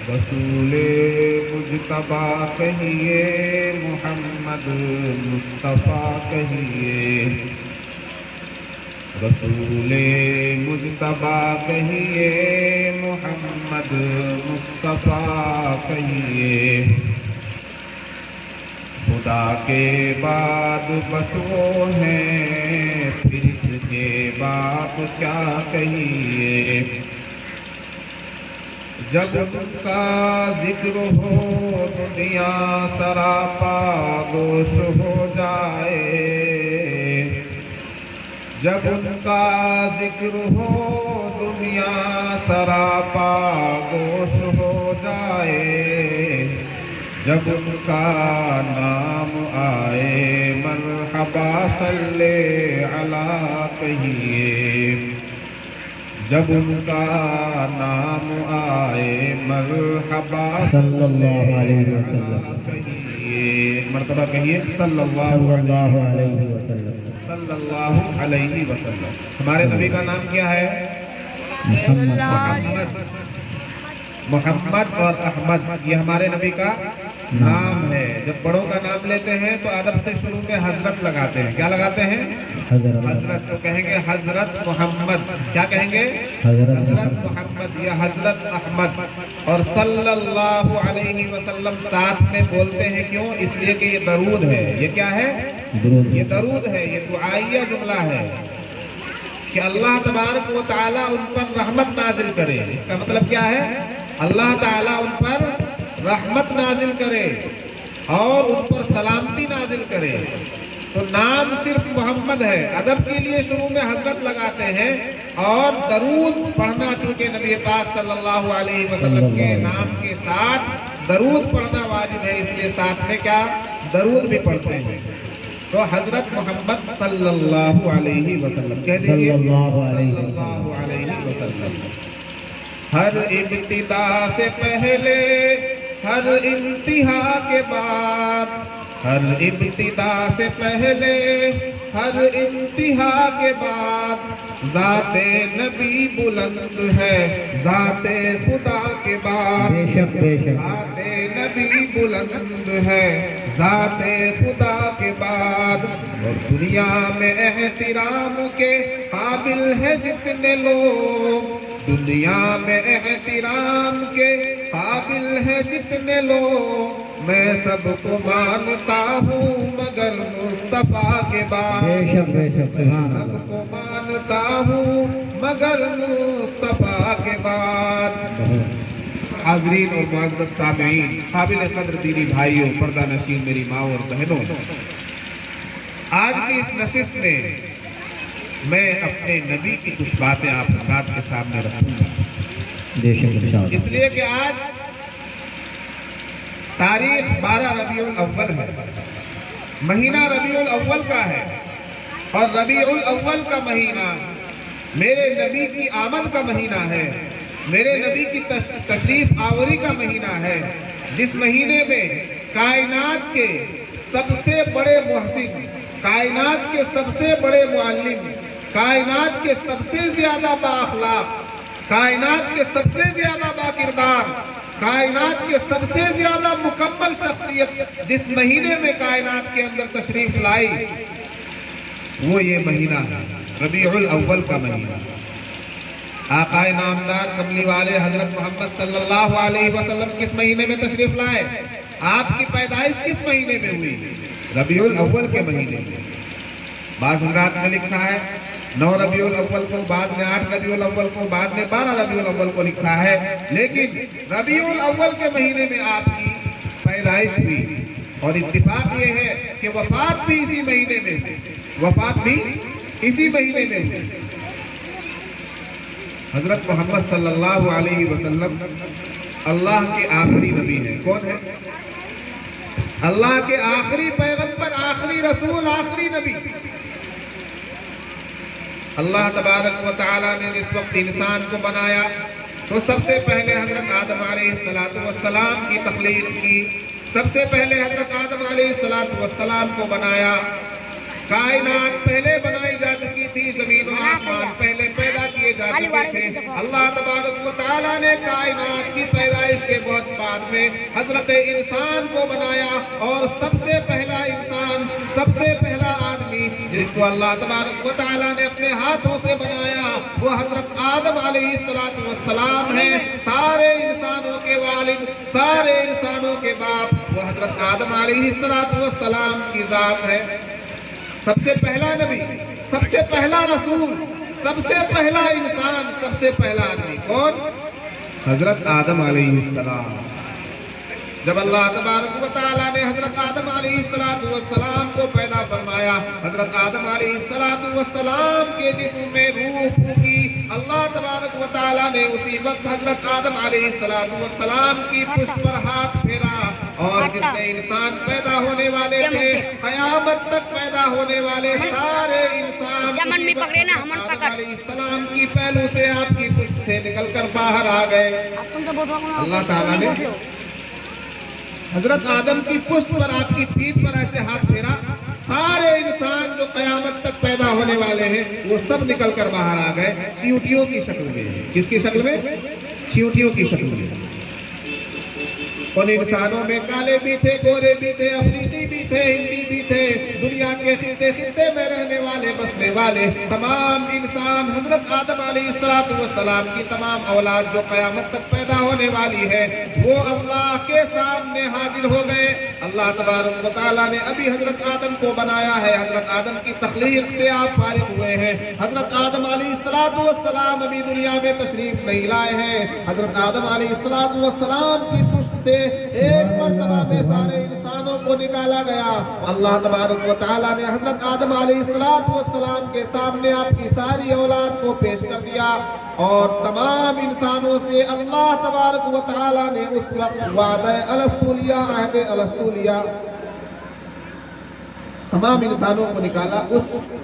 رسول مجتبی کہیے محمد مصطفیٰ کہیے، رسول مجتبی کہیے محمد مصطفیٰ کہیے، خدا کے بعد بس وہ ہیں پھر اس کے بعد کیا کہیے، جب ان کا ذکر ہو دنیا سراپا گوش ہو جائے، جب ان کا ذکر ہو دنیا سراپا گوش ہو جائے، جب ان کا نام آئے مرحبا صلی علی کہیے، جب ان کا نام آئے مرحبا صلی اللہ علیہ وسلم کہیے، مرتبہ کہیے صلی اللہ علیہ وسلم صلی اللہ علیہ وسلم۔ ہمارے نبی کا نام کیا ہے؟ محمد، محمد اور احمد، یہ ہمارے نبی کا نام ہے۔ جب بڑوں کا نام لیتے ہیں تو ادب سے شروع میں حضرت لگاتے ہیں۔ کیا لگاتے ہیں؟ حضرت۔ تو کہیں گے حضرت محمد، کیا کہیں گے؟ حضرت محمد یا حضرت احمد۔ اور صلی اللہ علیہ وسلم ساتھ میں بولتے ہیں، کیوں؟ اس لیے کہ یہ درود ہے۔ یہ کیا ہے؟ یہ درود ہے، یہ دعائیہ جملہ ہے کہ اللہ تبارک و تعالیٰ ان پر رحمت نازل کرے۔ اس کا مطلب کیا ہے؟ اللہ تعالیٰ ان پر رحمت نازل کرے اور ان پر سلامتی نازل کرے۔ تو نام صرف محمد ہے، ادب کے لیے شروع میں حضرت لگاتے ہیں، اور درود پڑھنا چونکہ نبی پاک صلی اللہ علیہ وسلم کے نام کے ساتھ درود پڑھنا واجب ہے، اس لیے ساتھ میں کیا؟ درود بھی پڑھتے ہیں۔ تو حضرت محمد صلی اللہ علیہ وسلم کہہ دیجئے، صلی اللہ علیہ وسلم۔ ہر ابتدا سے پہلے، ہر انتہا کے بعد، ہر ابتدا سے پہلے، ہر انتہا کے بعد، ذات نبی بلند ہے ذات خدا کے بعد، بے شک بے شک، ذات نبی بلند ہے ذات خدا کے بعد، اور دنیا میں احترام کے قابل ہے جتنے لوگ، دنیا میں احترام کے قابل ہے جتنے لوگ، میں سب کو مانتا ہوں مگر مصطفیٰ کے بعد، بے شک بے شک، سبحان سب اللہ۔ کو مانتا ہوں مگر مصطفیٰ کے بعد۔ حاضرین اور معزز سامعین، قابل قدر دینی بھائیوں، پردہ نشین میری ماں اور بہنوں، آج کی اس نشست میں میں اپنے نبی کی کچھ باتیں آپ حضرات کے سامنے رکھوں گا، بے شک ارشاد۔ اس لیے کہ آج تاریخ 12 ربیع الاول ہے، مہینہ ربیع الاول کا ہے، اور ربیع الاول کا مہینہ میرے نبی کی آمد کا مہینہ ہے، میرے نبی کی تشریف آوری کا مہینہ ہے، جس مہینے میں کائنات کے سب سے بڑے محسن، کائنات کے سب سے بڑے معلم، کائنات کے سب سے زیادہ بااخلاق، کائنات کے سب سے زیادہ باکردار، کائنات کے سب سے زیادہ مکمل شخصیت جس مہینے میں کائنات کے اندر تشریف لائی، وہ یہ مہینہ ہے، ربیع الاول کا مہینہ۔ آقا نامدار کملی والے حضرت محمد صلی اللہ علیہ وسلم کس مہینے میں تشریف لائے؟ آپ کی پیدائش کس مہینے میں ہوئی؟ ربیع الاول کے مہینے میں۔ بعض حضرات نے لکھا ہے 9 ربیع الاول کو، بعد میں 8 ربیع الاول کو، بعد میں 12 ربیع الاول کو لکھا ہے، لیکن ربیع الاول کے مہینے میں آپ کی پیدائش ہوئی، اور اتفاق یہ ہے کہ وفات بھی اسی مہینے میں ہوئی، وفات بھی اسی مہینے میں ہوئی۔ حضرت محمد صلی اللہ علیہ وسلم اللہ کے آخری نبی ہیں۔ کون ہے؟ اللہ کے آخری پیغمبر، آخری رسول، آخری نبی۔ اللہ تبارک و تعالیٰ نے جس وقت انسان کو بنایا تو سب سے پہلے حضرت آدم علیہ السلام کی تخلیق کی، سب سے پہلے حضرت آدم علیہ السلام کو بنایا۔ کائنات پہلے بنائی جا چکی تھی، زمین و آسمان پہلے پیدا کیے جا چکے تھے۔ اللہ تبارک و تعالیٰ نے کائنات کی پیدائش کے بہت बाद में हजरत इंसान को बनाया और सबसे पहला इंसान, सबसे पहला आदमी जिसको अल्लाह तबारक व तआला ने अपने हाथों से बनाया वो हजरत आदम अलैहिस्सलाम है। सारे इंसानों के वालिद, सारे इंसानों के बाप वो हजरत आदम अलैहिस्सलाम की जात है। सबसे पहला नबी, सबसे पहला रसूल, सबसे पहला इंसान, सबसे पहला आदमी कौन? हजरत आदम अलैहिस्सलाम। जब अल्लाह तबारक व तआला ने हजरत आदम अलैहिस्सलाम को पैदा फरमाया, हजरत आदम अलैहिस्सलाम के जिस्म में रूह फूकी, अल्लाह तबारक व तआला ने उसी वक्त हजरत आदम अलैहिस्सलाम की पुष्ट पर हाथ फेरा और जितने इंसान पैदा होने वाले थे, क़यामत तक पैदा होने वाले सारे इंसान चमन में पकड़े ना, हमन पकड़। अलैहिस्सलाम की पहलू से आपकी पुष्ट से निकलकर बाहर आ गए। अल्लाह ताला ने हजरत आदम की पुष्ट पर, आपकी पीठ पर ऐसे हाथ फेरा, सारे इंसान जो क़यामत तक पैदा होने वाले हैं वो सब निकल कर बाहर आ गए चींटियों की शक्ल में। किसकी शक्ल में? चींटियों की शक्ल में। उन इंसानों में काले भी थे, गोरे भी थे, अफ्रीकी भी थे, हिंदी भी थे, दुनिया के खित्ते खित्ते में रहने वाले, बसने वाले तमाम इंसान हजरत आदम अलैहिस्सलाम की तमाम औलाद जो क़यामत तक पैदा होने वाली है वो अल्लाह के सामने हाजिर हो गए। अल्लाह तबारक व तआला ने अभी हजरत आदम को बनाया है, हजरत आदम की तख्लीक से आप फारिग हुए हैं। हजरत आदम अलैहिस्सलाम अभी दुनिया में तशरीफ नहीं लाए हैं। हजरत आदम अलैहिस्सलाम की पुष्ट से एक मर्तबा में सारे इंसानों को निकाला गया। अल्लाह तबारक व तआला ने हजरत आदम अलैहिस्सलाम के सामने आपकी सारी औलाद को पेश कर दिया और तमाम इंसानों से अल्लाह तबारक व तआला ने उस वक्त वादा अलस्तु लिया, अहद अलस्तु लिया, तमाम इंसानों को निकाला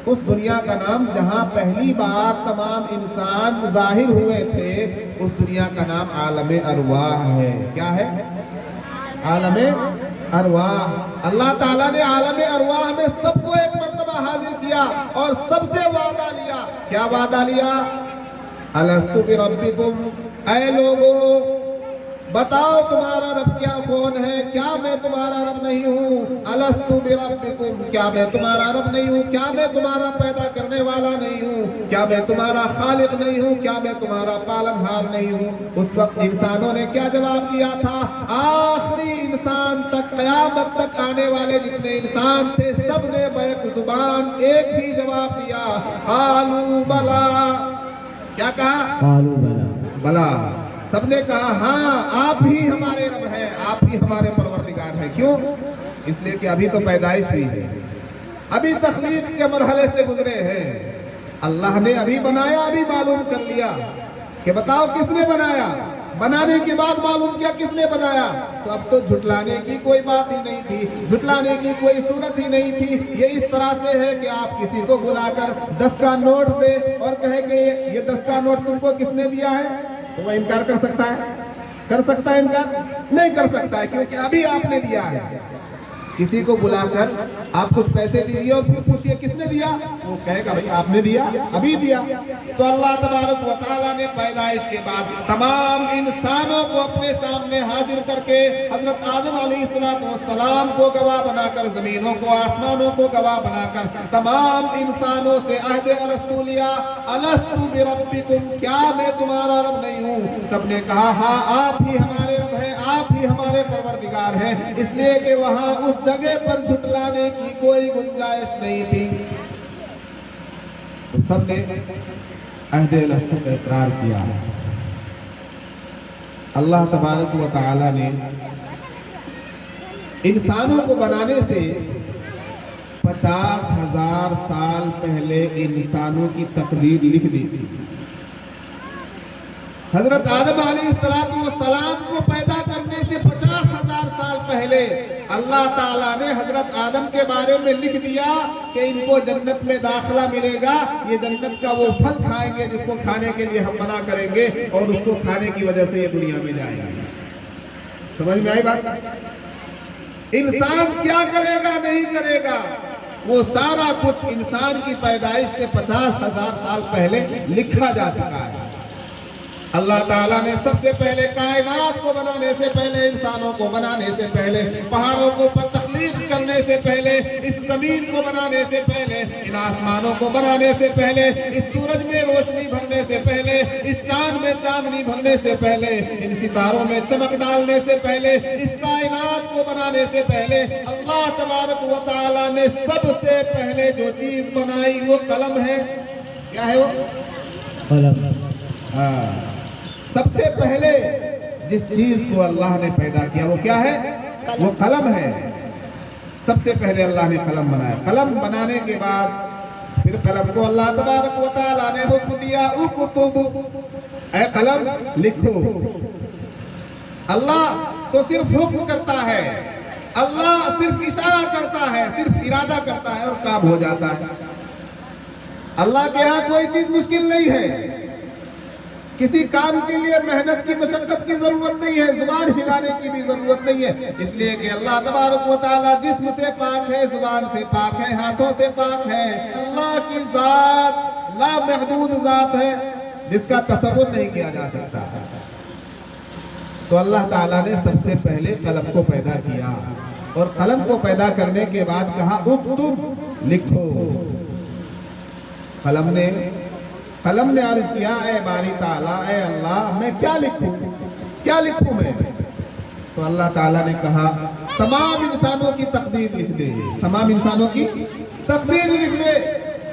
उस दुनिया का नाम जहां पहली बार तमाम इंसान जाहिर हुए थे। उस दुनिया का नाम आलम अरवाह है। क्या है? आलम अरवाह। अल्लाह ताला ने आलम अरवाह में सबको एक मर्तबा हाजिर किया और सबसे वादा लिया। क्या वादा लिया? अलस्तु बिरब्बिकुम, ऐ लोगों बताओ तुम्हारा रब क्या कौन है? क्या मैं तुम्हारा रब नहीं हूँ? अलस्तु बिरब्बिकुम, क्या मैं तुम्हारा रब नहीं हूँ? क्या मैं तुम्हारा पैदा करने वाला नहीं हूँ? क्या मैं तुम्हारा खालिक नहीं हूँ? क्या मैं तुम्हारा पालनहार नहीं हूँ? उस वक्त इंसानों ने क्या जवाब दिया था? आखिरी इंसान तक, क़यामत तक आने वाले जितने इंसान थे सब ने बैक जुबान एक ही जवाब दिया, आलू बला। क्या कहा? कालू बला। बला। सबने कहा हाँ आप ही हमारे रब हैं, आप ही हमारे परवरदिगार हैं। क्यों? इसलिए कि अभी तो पैदाइश हुई है, अभी तख्लीक के मरहले से गुजरे हैं। अल्लाह ने अभी बनाया, अभी मालूम कर लिया कि बताओ किसने बनाया। बनाने के बाद मालूम किया किसने बनाया, तो अब तो झुटलाने की कोई बात ही नहीं थी, झुटलाने की कोई सूरत ही नहीं थी। ये इस तरह से है कि आप किसी को बुलाकर 10 का नोट दे और कहे कि ये 10 का नोट तुमको किसने दिया है, तो वह इनकार कर सकता है? कर सकता है इनकार? नहीं कर सकता है, क्योंकि अभी आपने दिया है। किसी को बुलाकर आप कुछ पैसे दीजिए और फिर पूछिए किसने दिया, वो कहेगा भाई आपने दिया, अभी दिया। तो अल्लाह तबारक व तआला ने पैदाइश के बाद तमाम इंसानों को अपने सामने हाजिर करके हजरत आदम अलैहिस्सलाम को गवाह बनाकर, जमीनों को, आसमानों को गवाह बनाकर तमाम इंसानों से अहद अलस्तु लिया, अलस्तु बिरब्बिकुम, क्या मैं तुम्हारा रब नहीं हूँ? सबने कहा हाँ आप ही हमारे रब हैं, आप ही हमारे परवरदिगार हैं। इसलिए कि वहाँ उस जगह पर झुटलाने की कोई गुंजाइश नहीं थी। तो सबने अहद अलस्तु का इकरार किया। अल्लाह तबारक व तआला ने इंसानों को बनाने से 50,000 साल पहले इंसानों की तकदीर लिख दी थी। हजरत आदम अलैहिस्सलाम को पैदा करने से 50,000 साल पहले अल्लाह ताला ने हजरत आदम के बारे में लिख दिया कि इनको जन्नत में दाखिला मिलेगा, ये जन्नत का वो फल खाएंगे जिसको खाने के लिए हम मना करेंगे और उसको खाने की वजह से ये दुनिया में जाएगा। समझ में आई बात? इंसान क्या करेगा नहीं करेगा वो सारा कुछ इंसान की पैदाइश से 50,000 साल पहले लिखा जा चुका है। अल्लाह ताला ने सबसे पहले कायनात को बनाने से पहले, इंसानों को बनाने से पहले, पहाड़ों को तख्लीक करने से पहले, इस जमीन को बनाने से पहले, इन आसमानों को बनाने से पहले, इस सूरज में रोशनी भरने से पहले, इस चांद में चांदनी भरने से पहले, इन सितारों में चमक डालने से पहले, इस कायनात को बनाने से पहले अल्लाह तबारक व तआला ने सबसे पहले जो चीज बनाई वो कलम है। क्या है वो? कलम। हाँ, सबसे पहले जिस चीज को अल्लाह ने पैदा किया वो क्या है? वो कलम है। सबसे पहले अल्लाह ने कलम बनाया। कलम बनाने के बाद फिर कलम को अल्लाह तबारक व तआला ने हुक्म दिया, उक्तुब, ऐ कलम लिखो। अल्लाह तो सिर्फ हुक्म करता है, अल्लाह सिर्फ इशारा करता है, सिर्फ इरादा करता है और काम हो जाता है। अल्लाह के यहाँ कोई चीज मुश्किल नहीं है। किसी काम के लिए मेहनत की, मशक्कत की जरूरत नहीं है, जुबान हिलाने की भी जरूरत नहीं है, इसलिए कि अल्लाह तबारक व तआला जिस्म से पाक है, जुबान से पाक है, हाथों से पाक है। अल्लाह की जात लामहदूद जात है जिसका तसव्वुर नहीं किया जा सकता। तो अल्लाह ताला ने सबसे पहले कलम को पैदा किया और कलम को पैदा करने के बाद कहा उक्तुब, लिखो। कलम ने अर्ज किया, ऐ बारी ताला, ऐ अल्लाह, मैं क्या लिखूं, क्या लिखूं मैं? तो अल्लाह ताला ने कहा तमाम इंसानों की तकदीर लिख दे, तमाम इंसानों की तकदीर लिख दे,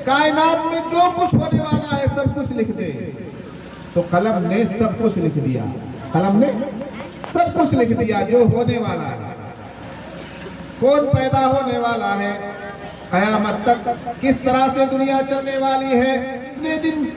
कायनात में जो कुछ होने वाला है सब कुछ लिख दे। तो कलम ने सब कुछ लिख दिया, कलम ने सब कुछ लिख दिया जो होने वाला है, कौन पैदा होने वाला है, कयामत तक किस तरह से दुनिया चलने वाली है, कितने दिन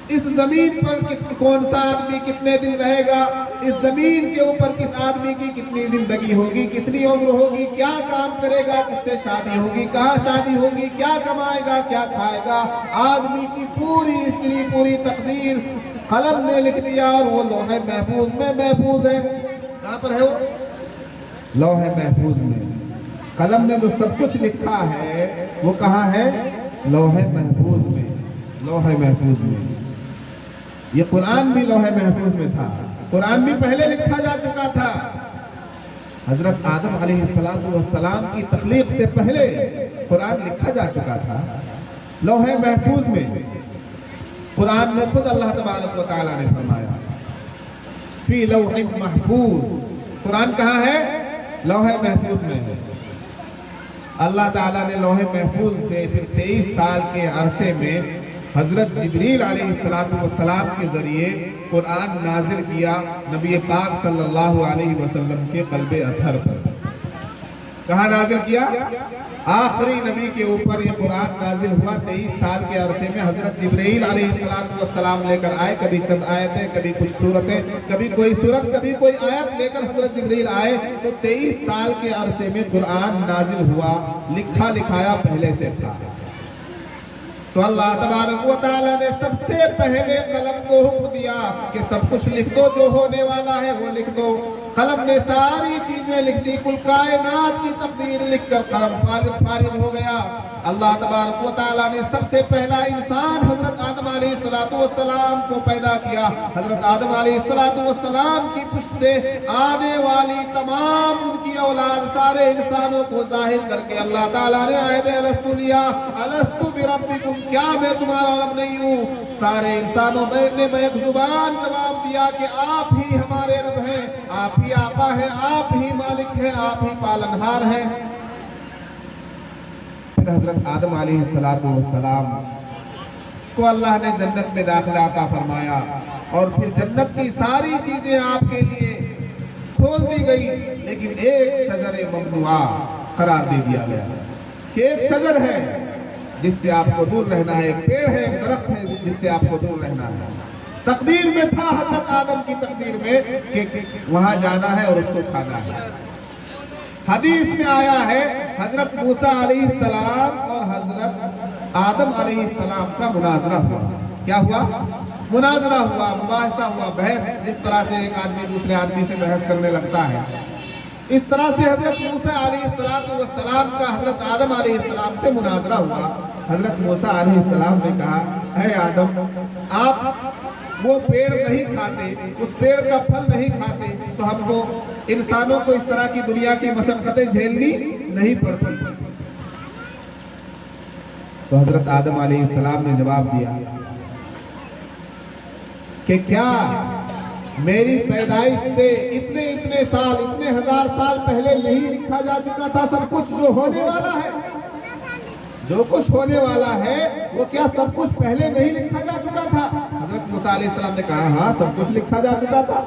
इस जमीन पर कौन सा आदमी कितने दिन रहेगा, इस जमीन के ऊपर किस आदमी की कितनी जिंदगी होगी, कितनी उम्र होगी, क्या काम करेगा, किससे शादी होगी, कहाँ शादी होगी, क्या कमाएगा, क्या खाएगा, आदमी की पूरी इसकी पूरी तकदीर कलम ने लिख दिया और वो लौहे महफूज में महफूज है। कहाँ पर है वो? लौहे महफूज में। कलम ने जो सब कुछ लिखा है वो कहाँ है? लौहे महफूज में, लौहे महफूज में। ये कुरान भी लौहे महफूज में था, कुरान भी पहले लिखा जा चुका था। हजरत आदम अलैहिस्सलाम की तख्लीक से पहले कुरान लिखा जा चुका था लौहे महफूज में। कुरान में खुद अल्लाह तबारक व तआला ने फरमाया फी लौहिन महफूज। कुरान कहाँ है? लौहे महफूज में है। अल्लाह ताला ने लौहे महफूज से फिर 23 साल के अरसे में हजरत जिब्रील अलैहिस्सलाम के जरिए कुरान नाजिल किया नबी पाक सल्लल्लाहु अलैहि वसल्लम के कल्बे अथर पर। कहाँ नाजिल किया? आखिरी नबी के ऊपर ये कुरान नाजिल हुआ। 23 साल के अरसे में हजरत जिब्रील अलैहिस्सलाम लेकर आए, कभी चंद आयतें, कभी कुछ सूरतें, कभी कोई सूरत, कभी कोई आयत लेकर हजरत जिब्रील आए। तो 23 साल के अरसे में कुरान नाजिल हुआ, लिखा लिखाया पहले से था। तो अल्लाह तबारक व तआला ने सबसे पहले कलम को हुक्म दिया कि सब कुछ लिख दो, जो होने वाला है वो लिख दो। कलम ने सारी चीजें लिख दी, कुल कायनात की तकदीर लिखकर कलम फारिग हो गया। अल्लाह तबारक व तआला ने सबसे पहला इंसान हजरत आदम अलैहिस्सलाम को पैदा किया। हजरत आदम अलैहिस्सलाम की पुश्त से आने वाली तमाम उनकी औलाद सारे इंसानों को जाहिर करके अल्लाह ताला ने आयत अलस्तु लिया, अलस्तु बिरब्बिकुम, क्या मैं तुम्हारा रब नहीं हूँ? सारे इंसानों ने बेजुबान जवाब दिया कि आप ही हमारे रब हैं, आप ही आपा है, आप ही मालिक है, आप ही पालनहार है। फिर हजरत आदम अलैहिस्सलाम को अल्लाह ने जन्नत में दाखिला अता फरमाया और फिर जन्नत की सारी चीजें आपके लिए खोल दी गई, लेकिन एक शजर ममनुआ करार दे दिया गया कि एक शजर है जिससे आपको दूर रहना है, एक पेड़ है, एक दरख्त है जिससे आपको दूर रहना है। तकदीर में था, हजरत आदम की तकदीर में कि वहां जाना है और उसको खाना है। हदीस में आया है हजरत मूसा अलैहिस्सलाम और हजरत आदम अलैहिस्सलाम का मुनाजरा हुआ। क्या हुआ? मुनाजरा हुआ, मुबाहिसा हुआ, बहस। जिस तरह से एक आदमी दूसरे आदमी से बहस करने लगता है, इस तरह से हजरत मूसा अलैहिस्सलाम का हजरत आदम अलैहिस्सलाम से मुनाजरा हुआ। हजरत मूसा अलैहिस्सलाम ने कहा, है आदम, आप वो पेड़ नहीं खाते, उस पेड़ का फल नहीं खाते, तो हमको इंसानों को इस तरह की दुनिया की मशक्कतें झेलनी नहीं पड़ती। तो हजरत आदम अलैहिस्सलाम ने जवाब दिया कि क्या मेरी पैदाइश से इतने इतने साल, इतने हजार साल पहले नहीं लिखा जा चुका था सब कुछ जो होने वाला है? जो कुछ होने वाला है वो क्या सब कुछ पहले नहीं लिखा जा चुका था? हजरत मूसा अलैहिस्सलाम ने कहा हाँ, सब कुछ लिखा जा चुका था।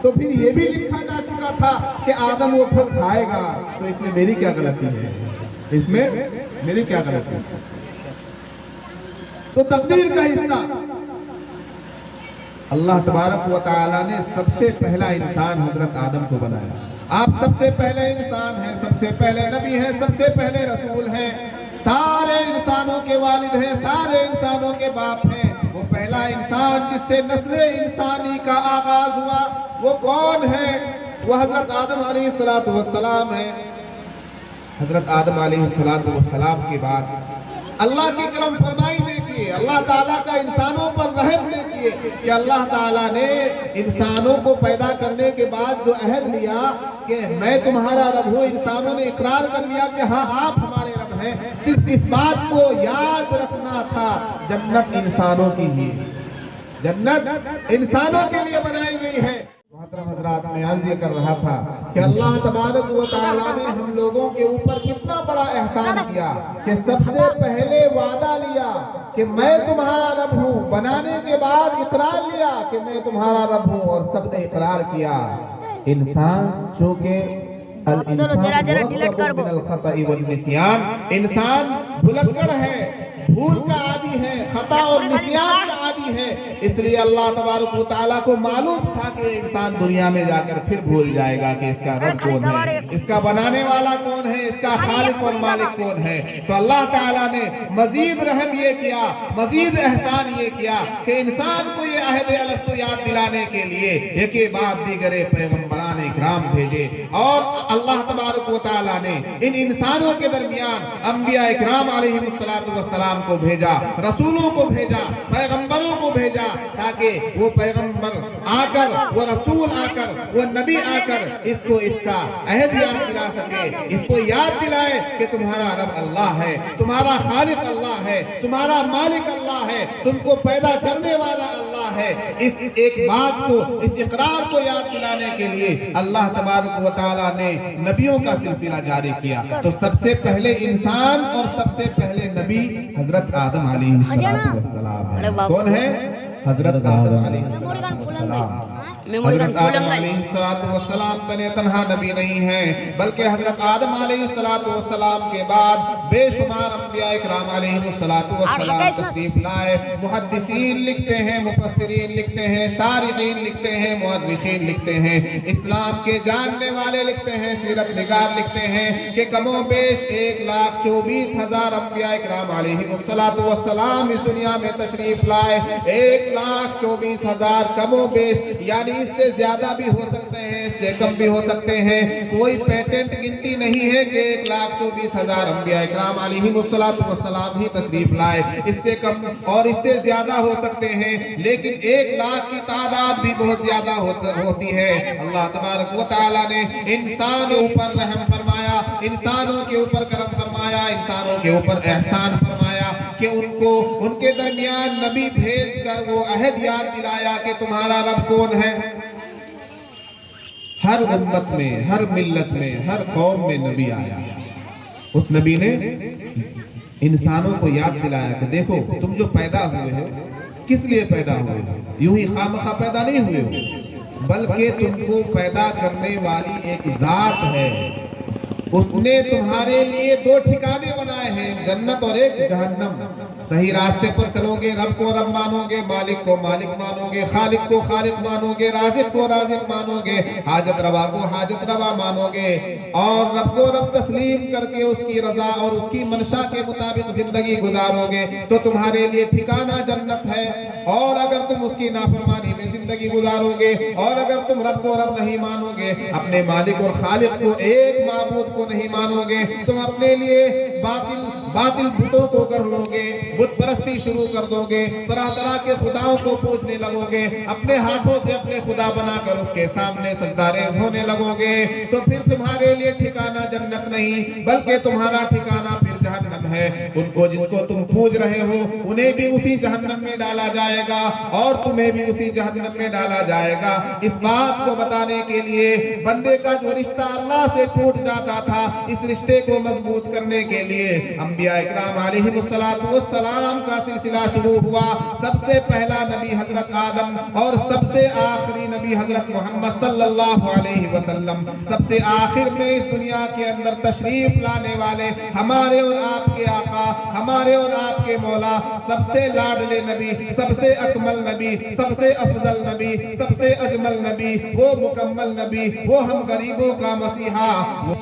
तो फिर ये भी लिखा जा चुका था कि आदम वो फल खाएगा, तो इसमें मेरी क्या गलती है? इसमें मेरी क्या गलती है? तो तकदीर का हिस्सा अल्लाह तबारक व तआला ने सबसे पहला इंसान हजरत आदम को बनाया। आप सबसे पहले इंसान हैं, सबसे पहले नबी हैं, सबसे पहले रसूल हैं, सारे इंसानों के वालिद हैं, सारे इंसानों के बाप हैं। वो पहला इंसान जिससे नस्ल इंसानी का आगाज हुआ वो कौन है? वो हजरत आदम अलैहिस्सलातु वस्सलाम है। हजरत आदम अलैहिस्सलातु वस्सलाम के बाद अल्लाह की करम फरमाई देखिए, अल्लाह ताला का इंसानों पर रहम देखिए कि अल्लाह ताला ने इंसानों को पैदा करने के बाद जो अहद लिया कि मैं तुम्हारा रब हूँ, इंसानों ने इकरार कर लिया कि हाँ आप हमारे रब हैं। सिर्फ इस बात को याद रखना था, जन्नत इंसानों की ही, जन्नत इंसानों के लिए बनाई गई है। हजरात में अर्ज ये कर रहा था कि अल्लाह तबारक व तआला ने हम लोगों के ऊपर कितना बड़ा एहसान किया कि सबसे पहले वादा लिया कि मैं तुम्हारा रब हूँ, बनाने के बाद इकरार लिया कि मैं तुम्हारा रब हूँ, और सबने इकरार किया। इंसान चूंकि इंसान भुलक्कड़ है, भूल का आदी है, खता और निस्यान का आदी है, इसलिए अल्लाह तबारक व तआला को मालूम था कि इंसान दुनिया में जाकर फिर भूल जाएगा कि इसका रब कौन है, इसका बनाने वाला कौन है, इसका खालिक और मालिक कौन है। तो अल्लाह ताला ने मजीद रहम ये किया, मजीद एहसान ये किया कि इंसान को ये अहद अलस्तु याद दिलाने के लिए एक के बाद दीगरे पैगम्बरान इकराम भेजे, और अल्लाह तबारक व तआला ने इन इंसानों के दरमियान अंबिया इकराम अलैहिस्सलातु वस्सलाम को भेजा, रसूलों को भेजा, पैगंबरों को भेजा, ताकि वो पैगंबर आकर, वो रसूल आकर, वो नबी आकर इसको इसका अहद याद दिला सके, इसको याद दिलाए कि तुम्हारा रब अल्लाह है, तुम्हारा खालिक अल्लाह है, तुम्हारा मालिक अल्लाह है, तुमको पैदा करने वाला अल्लाह है। इस एक बात को, इस इकरार को याद दिलाने के लिए अल्लाह तबारक व तआला ने नबियों का सिलसिला जारी किया। तो सबसे पहले इंसान और सबसे पहले नबी हजरत आदम अलैहिस्सलाम है। कौन है? हजरत आदम अलैहिस्सलाम। हजरत आदम अलैहिस्सलाम तने तन्हा नबी नहीं है, बल्कि हजरत आदम अलैहिस्सलाम के बाद बेशुमार अंबिया इकराम अलैहिस्सलाम तशरीफ लाए। मुहद्दिसीन लिखते हैं, मुफस्सिरीन लिखते हैं, शारिहीन लिखते हैं, मुअर्रिखीन लिखते हैं, इस्लाम के जानने वाले लिखते हैं, सीरत निगार लिखते हैं कि कमो बेश 1,24,000 अंबिया इकराम अलैहिस्सलाम इस दुनिया में तशरीफ लाए। 1,24,000 कमो बेश, यानी इससे ज्यादा भी हो सकते हैं, इससे कम भी हो सकते हैं। कोई पेटेंट गिनती नहीं है कि 1,24,000 अंबिया इकराम अलैहिस्सलाम ही तशरीफ लाए, इससे कम और इससे ज्यादा हो सकते हैं, लेकिन 1,00,000 की तादाद भी बहुत ज्यादा होती है। अल्लाह तबारक व तआला ने इंसानों ऊपर रहम फरमाया, इंसानों के ऊपर करम फरमाया, इंसानों के ऊपर एहसान फरमाया कि उनको उनके दरमियान नबी भेज कर वो अहद याद दिलाया कि तुम्हारा रब कौन है। हर उम्मत में, हर मिल्लत में, हर कौम में नबी आया। उस नबी ने इंसानों को याद दिलाया कि देखो तुम जो पैदा हुए हो किस लिए पैदा हुए हो, यूं ही खामखा पैदा नहीं हुए हो, बल्कि तुमको पैदा करने वाली एक जात है, उसने तुम्हारे लिए 2 ठिकाने बनाए हैं, जन्नत और एक जहन्नम। सही रास्ते पर चलोगे, रब को रब मानोगे, मालिक को मालिक मानोगे, खालिक को खालिक मानोगे, राज़िक को राज़िक मानोगे, हाजत रवा को हाजत रवा मानोगे, और रब को रब तस्लीम करके उसकी रजा और उसकी मनशा के मुताबिक जिंदगी गुजारोगे तो तुम्हारे लिए ठिकाना जन्नत है। और अगर तुम उसकी नाफरमानी में जिंदगी गुजारोगे और अगर तुम रब को रब नहीं मानोगे, अपने मालिक और खालिक को एक माबूद को नहीं मानोगे, तुम अपने लिए बातिल बुतों को कर लोगे, बुत परस्ती शुरू कर दोगे, तरह तरह के खुदाओं को पूजने लगोगे, अपने हाथों से अपने खुदा बनाकर उसके सामने सजदारेज होने लगोगे, तो फिर तुम्हारे लिए ठिकाना जन्नत नहीं बल्कि तुम्हारा ठिकाना फिर जहन्नम है। उनको जिनको तुम पूज रहे हो उन्हें भी उसी जहन्नम में डाला जाएगा और तुम्हें भी उसी जहन्नम में डाला जाएगा। इस बात को बताने के लिए बंदे का जो रिश्ता अल्लाह से टूट जाता था, इस रिश्ते को मजबूत करने के लिए अंबिया इकराम अलैहिमुस्सलातु वस्सलाम का सिलसिला शुरू हुआ। सबसे पहला नबी हजरत आदम और सबसे आखिरी नबी हजरत मोहम्मद सल्लल्लाहु अलैहि वसल्लम। सबसे आखिर में इस दुनिया के अंदर तशरीफ लाने वाले हमारे और आपके आका, हमारे और आपके मौला, सबसे लाडले नबी, सबसे अकमल नबी, सबसे अफजल नबी, सबसे अजमल नबी, वो मुकम्मल नबी, वो हम गरीबों का मसीहा।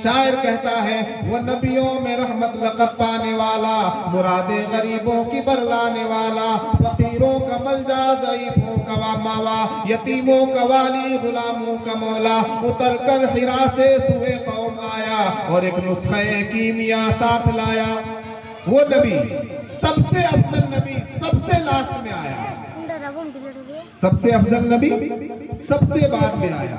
शायर कहता है वो नबियों में रहमत लक़ब पाने वाला, मुरादे गरीबों की बरलाने वाला, फकीरों का मलजा, ज़ईफों का मावा, यतीमों का वाली, गुलामों का मौला। उतर कर हिरा से सुए कौम आया और एक नुस्खे कीमिया साथ लाया। वो नबी सबसे अफजल नबी सबसे लास्ट में आया, सबसे अफजल नबी सबसे बाद में आया।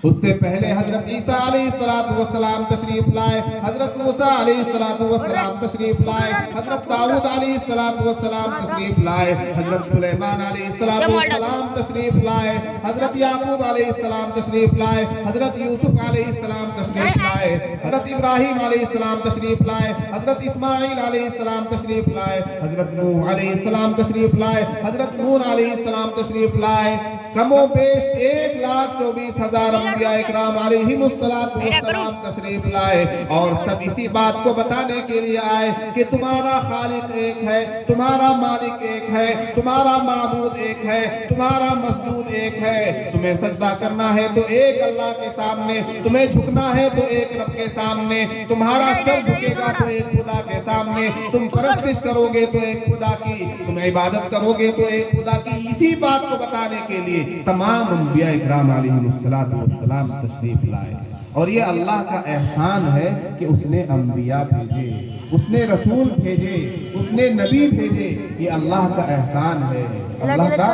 उससे पहले हजरत ईसा अलैहिस्सलातु वस्सलाम तशरीफ लाए, हजरत मूसा अलैहिस्सलातु वस्सलाम तशरीफ लाए, हजरत दाऊद अलैहिस्सलातु वस्सलाम तशरीफ लाए, हजरत सुलेमान अलैहिस्सलातु वस्सलाम तशरीफ लाए, हजरत याकूब अलैहिस्सलाम तशरीफ लाए, हजरत यूसुफ अलैहिस्सलाम तशरीफ लाए, हजरत इब्राहिम अलैहिस्सलाम तशरीफ लाए, हजरत इस्माइल अलैहिस्सलाम तशरीफ लाए, हजरत नूह अलैहिस्सलाम तशरीफ लाए, हजरत नूह अलैहिस्सलाम तशरीफ लाए। कमो बेश 1,24,000 अंबिया इकराम अलैहिमुस्सलातु वस्सलाम तशरीफ लाए और सब इसी बात को बताने के लिए आए कि तुम्हारा खालिक एक है, तुम्हारा मालिक एक है, तुम्हारा माबूद एक है, तुम्हारा मसजूद एक है। तुम्हें सजदा करना है तो एक अल्लाह के सामने, तुम्हें झुकना है तो एक रब के सामने, तुम्हारा सर झुकेगा तो एक खुदा के सामने, तुम परस्तिश करोगे तो एक खुदा की, तुम इबादत करोगे तो एक खुदा की। इसी बात को बताने के लिए तमाम अंबिया इकराम अलैहिमुस्सलातु वस्सलाम तशरीफ लाए। और ये अल्लाह का एहसान है कि उसने अंबिया भेजे, उसने रसूल भेजे, उसने नबी भेजे। ये अल्लाह का एहसान है, अल्लाह का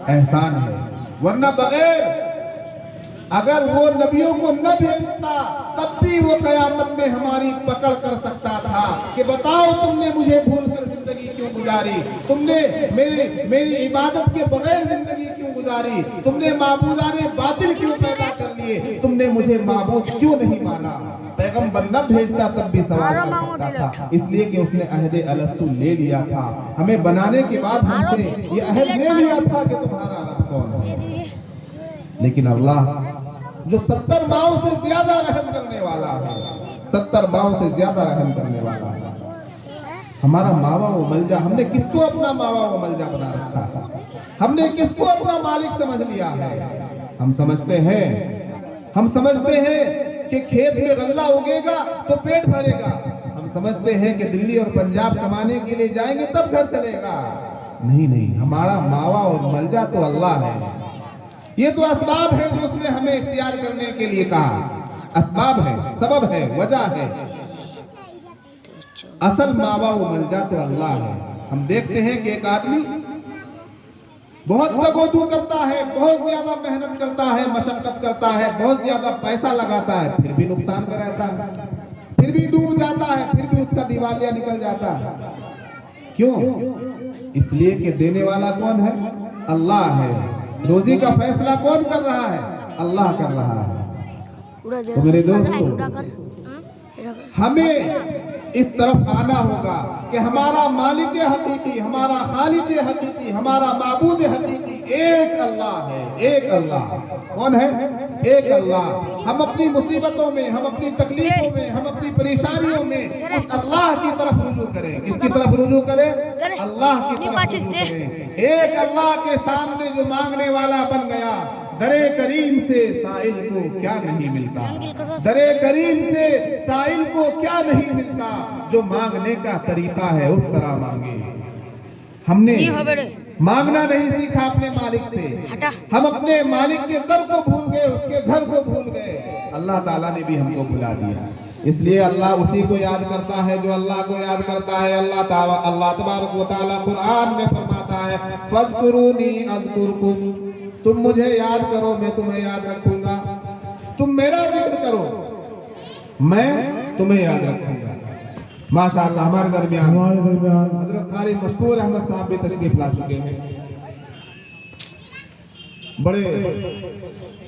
एहसान है। वरना बगैर अगर वो नबियों को न भेजता तब भी वो कयामत में हमारी पकड़ कर सकता था कि बताओ तुमने मुझे भूल कर जिंदगी क्यों गुजारी, तुमने मेरी इबादत के बगैर जिंदगी क्यों गुजारी, तुमने माबूदाने बातिल क्यों पैदा कर लिए, तुमने मुझे माबूद क्यों नहीं माना। पैगंबर न भेजता तब भी सवाल कर सकता था, इसलिए कि उसने अहद अलस्तु ले लिया था। हमें बनाने के बाद हमसे ये अहद ले लिया था कि तुम्हारा रब कौन है। लेकिन अल्लाह जो 70 माओं से ज्यादा रहम करने वाला है, 70 माओं से ज्यादा रहम करने वाला है, हमारा मावा वो मलजा, हमने किसको अपना मावा वो मलजा बना रखा है, हमने किसको अपना मालिक समझ लिया है। हम समझते हैं कि खेत में गल्ला उगेगा तो पेट भरेगा, हम समझते हैं कि दिल्ली और पंजाब कमाने के लिए जाएंगे तब घर चलेगा। नहीं, हमारा मावा और मलजा तो अल्लाह है। ये तो असबाब है जो उसने हमें इख्तियार करने के लिए कहा, असबाब है, सबब है, वजह है। असल मावा व मलजा तो अल्लाह है। हम देखते हैं कि एक आदमी बहुत तगोदू करता है, बहुत ज्यादा मेहनत करता है, मशक्कत करता है, बहुत ज्यादा पैसा लगाता है, फिर भी नुकसान में रहता है, फिर भी डूब जाता है, फिर भी उसका दिवालिया निकल जाता है। क्यों? इसलिए कि देने वाला कौन है? अल्लाह है। रोजी का फैसला कौन कर रहा है? अल्लाह कर रहा है। तो मेरे दोस्तों, हमें इस तरफ आना होगा कि हमारा मालिक हकीकी, हमारा खालिक हकीकी, हमारा माबूद हकीकी एक अल्लाह है। एक अल्लाह कौन है? एक अल्लाह। हम अपनी मुसीबतों में, हम अपनी तकलीफों में, हम अपनी परेशानियों में उस अल्लाह की तरफ रुजू करें। किसकी तरफ रुजू करें? अल्लाह की तरफ रुजू करें। एक अल्लाह के सामने जो मांगने वाला बन गया, दरे करीम से साइल को क्या नहीं मिलता, दरे करीम से साइल को क्या नहीं मिलता। जो मांगने का तरीका है उस तरह मांगे। हमने मांगना नहीं सीखा अपने मालिक से, हम अपने मालिक के दर को भूल गए, उसके घर को भूल गए। اللہ تعالیٰ نے بھی ہم کو بلا دیا. اس لیے اللہ اسی کو یاد کرتا ہے جو اللہ کو یاد کرتا ہے. اللہ تبارک و تعالیٰ قرآن میں فرماتا ہے فَاذْكُرُونِي أَذْكُرْكُمْ, تم مجھے یاد کرو میں تمہیں یاد رکھوں گا. تم میرا ذکر کرو میں تمہیں یاد رکھوں گا. ماشاءاللہ ہمارے درمیان حضرت قاری مشکور احمد صاحب بھی تشریف لا چکے ہیں. بڑے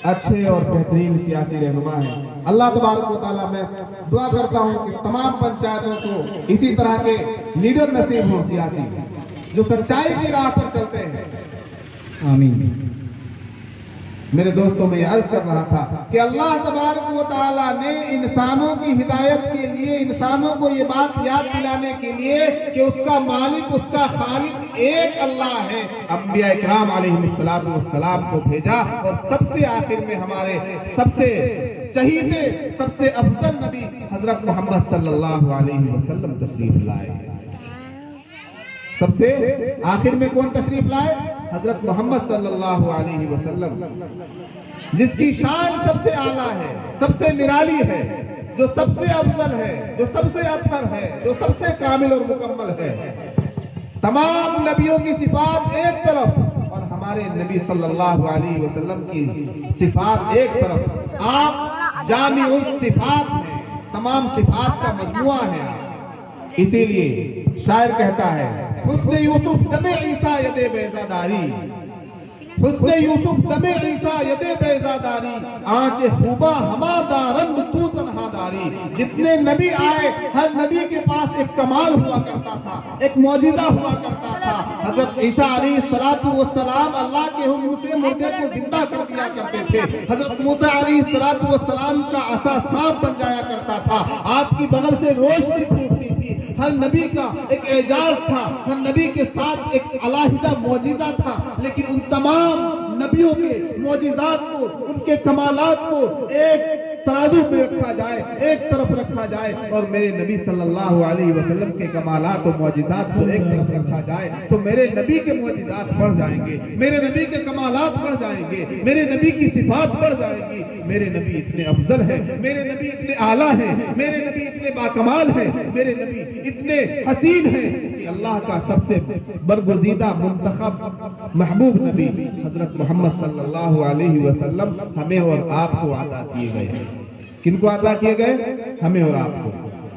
اچھے اور بہترین سیاسی رہنما ہیں. اللہ تبارک و تعالیٰ میں دعا کرتا ہوں کہ تمام پنچایتوں کو اسی طرح کے لیڈر نصیب ہوں سیاسی جو سچائی کی راہ پر چلتے ہیں. آمین. میرے دوستوں میں یہ عرض کر رہا تھا کہ اللہ تبارک و تعالیٰ نے انسانوں کی ہدایت کے لیے انسانوں کو یہ بات یاد دلانے کے لیے کہ اس کا مالک اس کا خالق ایک اللہ ہے, انبیاء اکرام علیہ السلام کو بھیجا اور سب سے آخر میں ہمارے سب سے چہیتے سب سے افضل نبی حضرت محمد صلی اللہ علیہ وسلم تشریف لائے. سب سے آخر میں کون تشریف لائے؟ حضرت محمد صلی اللہ علیہ وسلم, جس کی شان سب سے اعلیٰ ہے, سب سے نرالی ہے, جو سب سے افضل ہے, جو سب سے اطہر ہے, جو سب سے کامل اور مکمل ہے. تمام نبیوں کی صفات ایک طرف اور ہمارے نبی صلی اللہ علیہ وسلم کی صفات ایک طرف. آپ جامع الصفات ہیں, تمام صفات کا مجموعہ ہے. اسی لیے شاعر کہتا ہے حسن یوسف دم عیسیٰ ید بیضاداری, حسن یوسف دم عیسیٰ ید بیضاداری, آنچ خوبا ہما دارند تو تنہا داری. جتنے نبی آئے ہر نبی کے پاس ایک کمال ہوا کرتا تھا, ایک معجزہ ہوا کرتا تھا. حضرت عیسیٰ علیہ السلام اللہ کے حکم سے مردے کو زندہ کر دیا کرتے تھے. حضرت موسیٰ علیہ السلام کا عصا سانپ بن جایا کرتا تھا. آپ کی بغل سے روشنی پھوٹتی تھی. ہر نبی کا ایک اعجاز تھا, ہر نبی کے ساتھ ایک علیحدہ معجزہ تھا. لیکن ان تمام نبیوں کے معجزات کو, ان کے کمالات کو ایک ترازو میں رکھا جائے, ایک طرف رکھا جائے, اور میرے نبی صلی اللہ علیہ وسلم کے کمالات و معجزات کو ایک طرف رکھا جائے تو میرے نبی کے معجزات بڑھ جائیں گے, میرے نبی کے کمالات بڑھ جائیں گے, میرے نبی کی صفات بڑھ جائیں گی. میرے نبی اتنے افضل ہیں, میرے نبی اتنے اعلیٰ ہیں, میرے نبی اتنے باکمال ہیں, میرے نبی اتنے حسین ہیں کہ اللہ کا سب سے برگزیدہ منتخب محبوب نبی حضرت محمد صلی اللہ علیہ وسلم ہمیں اور آپ کو عطا کیے گئے ہیں. کن کو عطا کیے گئے؟ ہمیں اور آپ کو.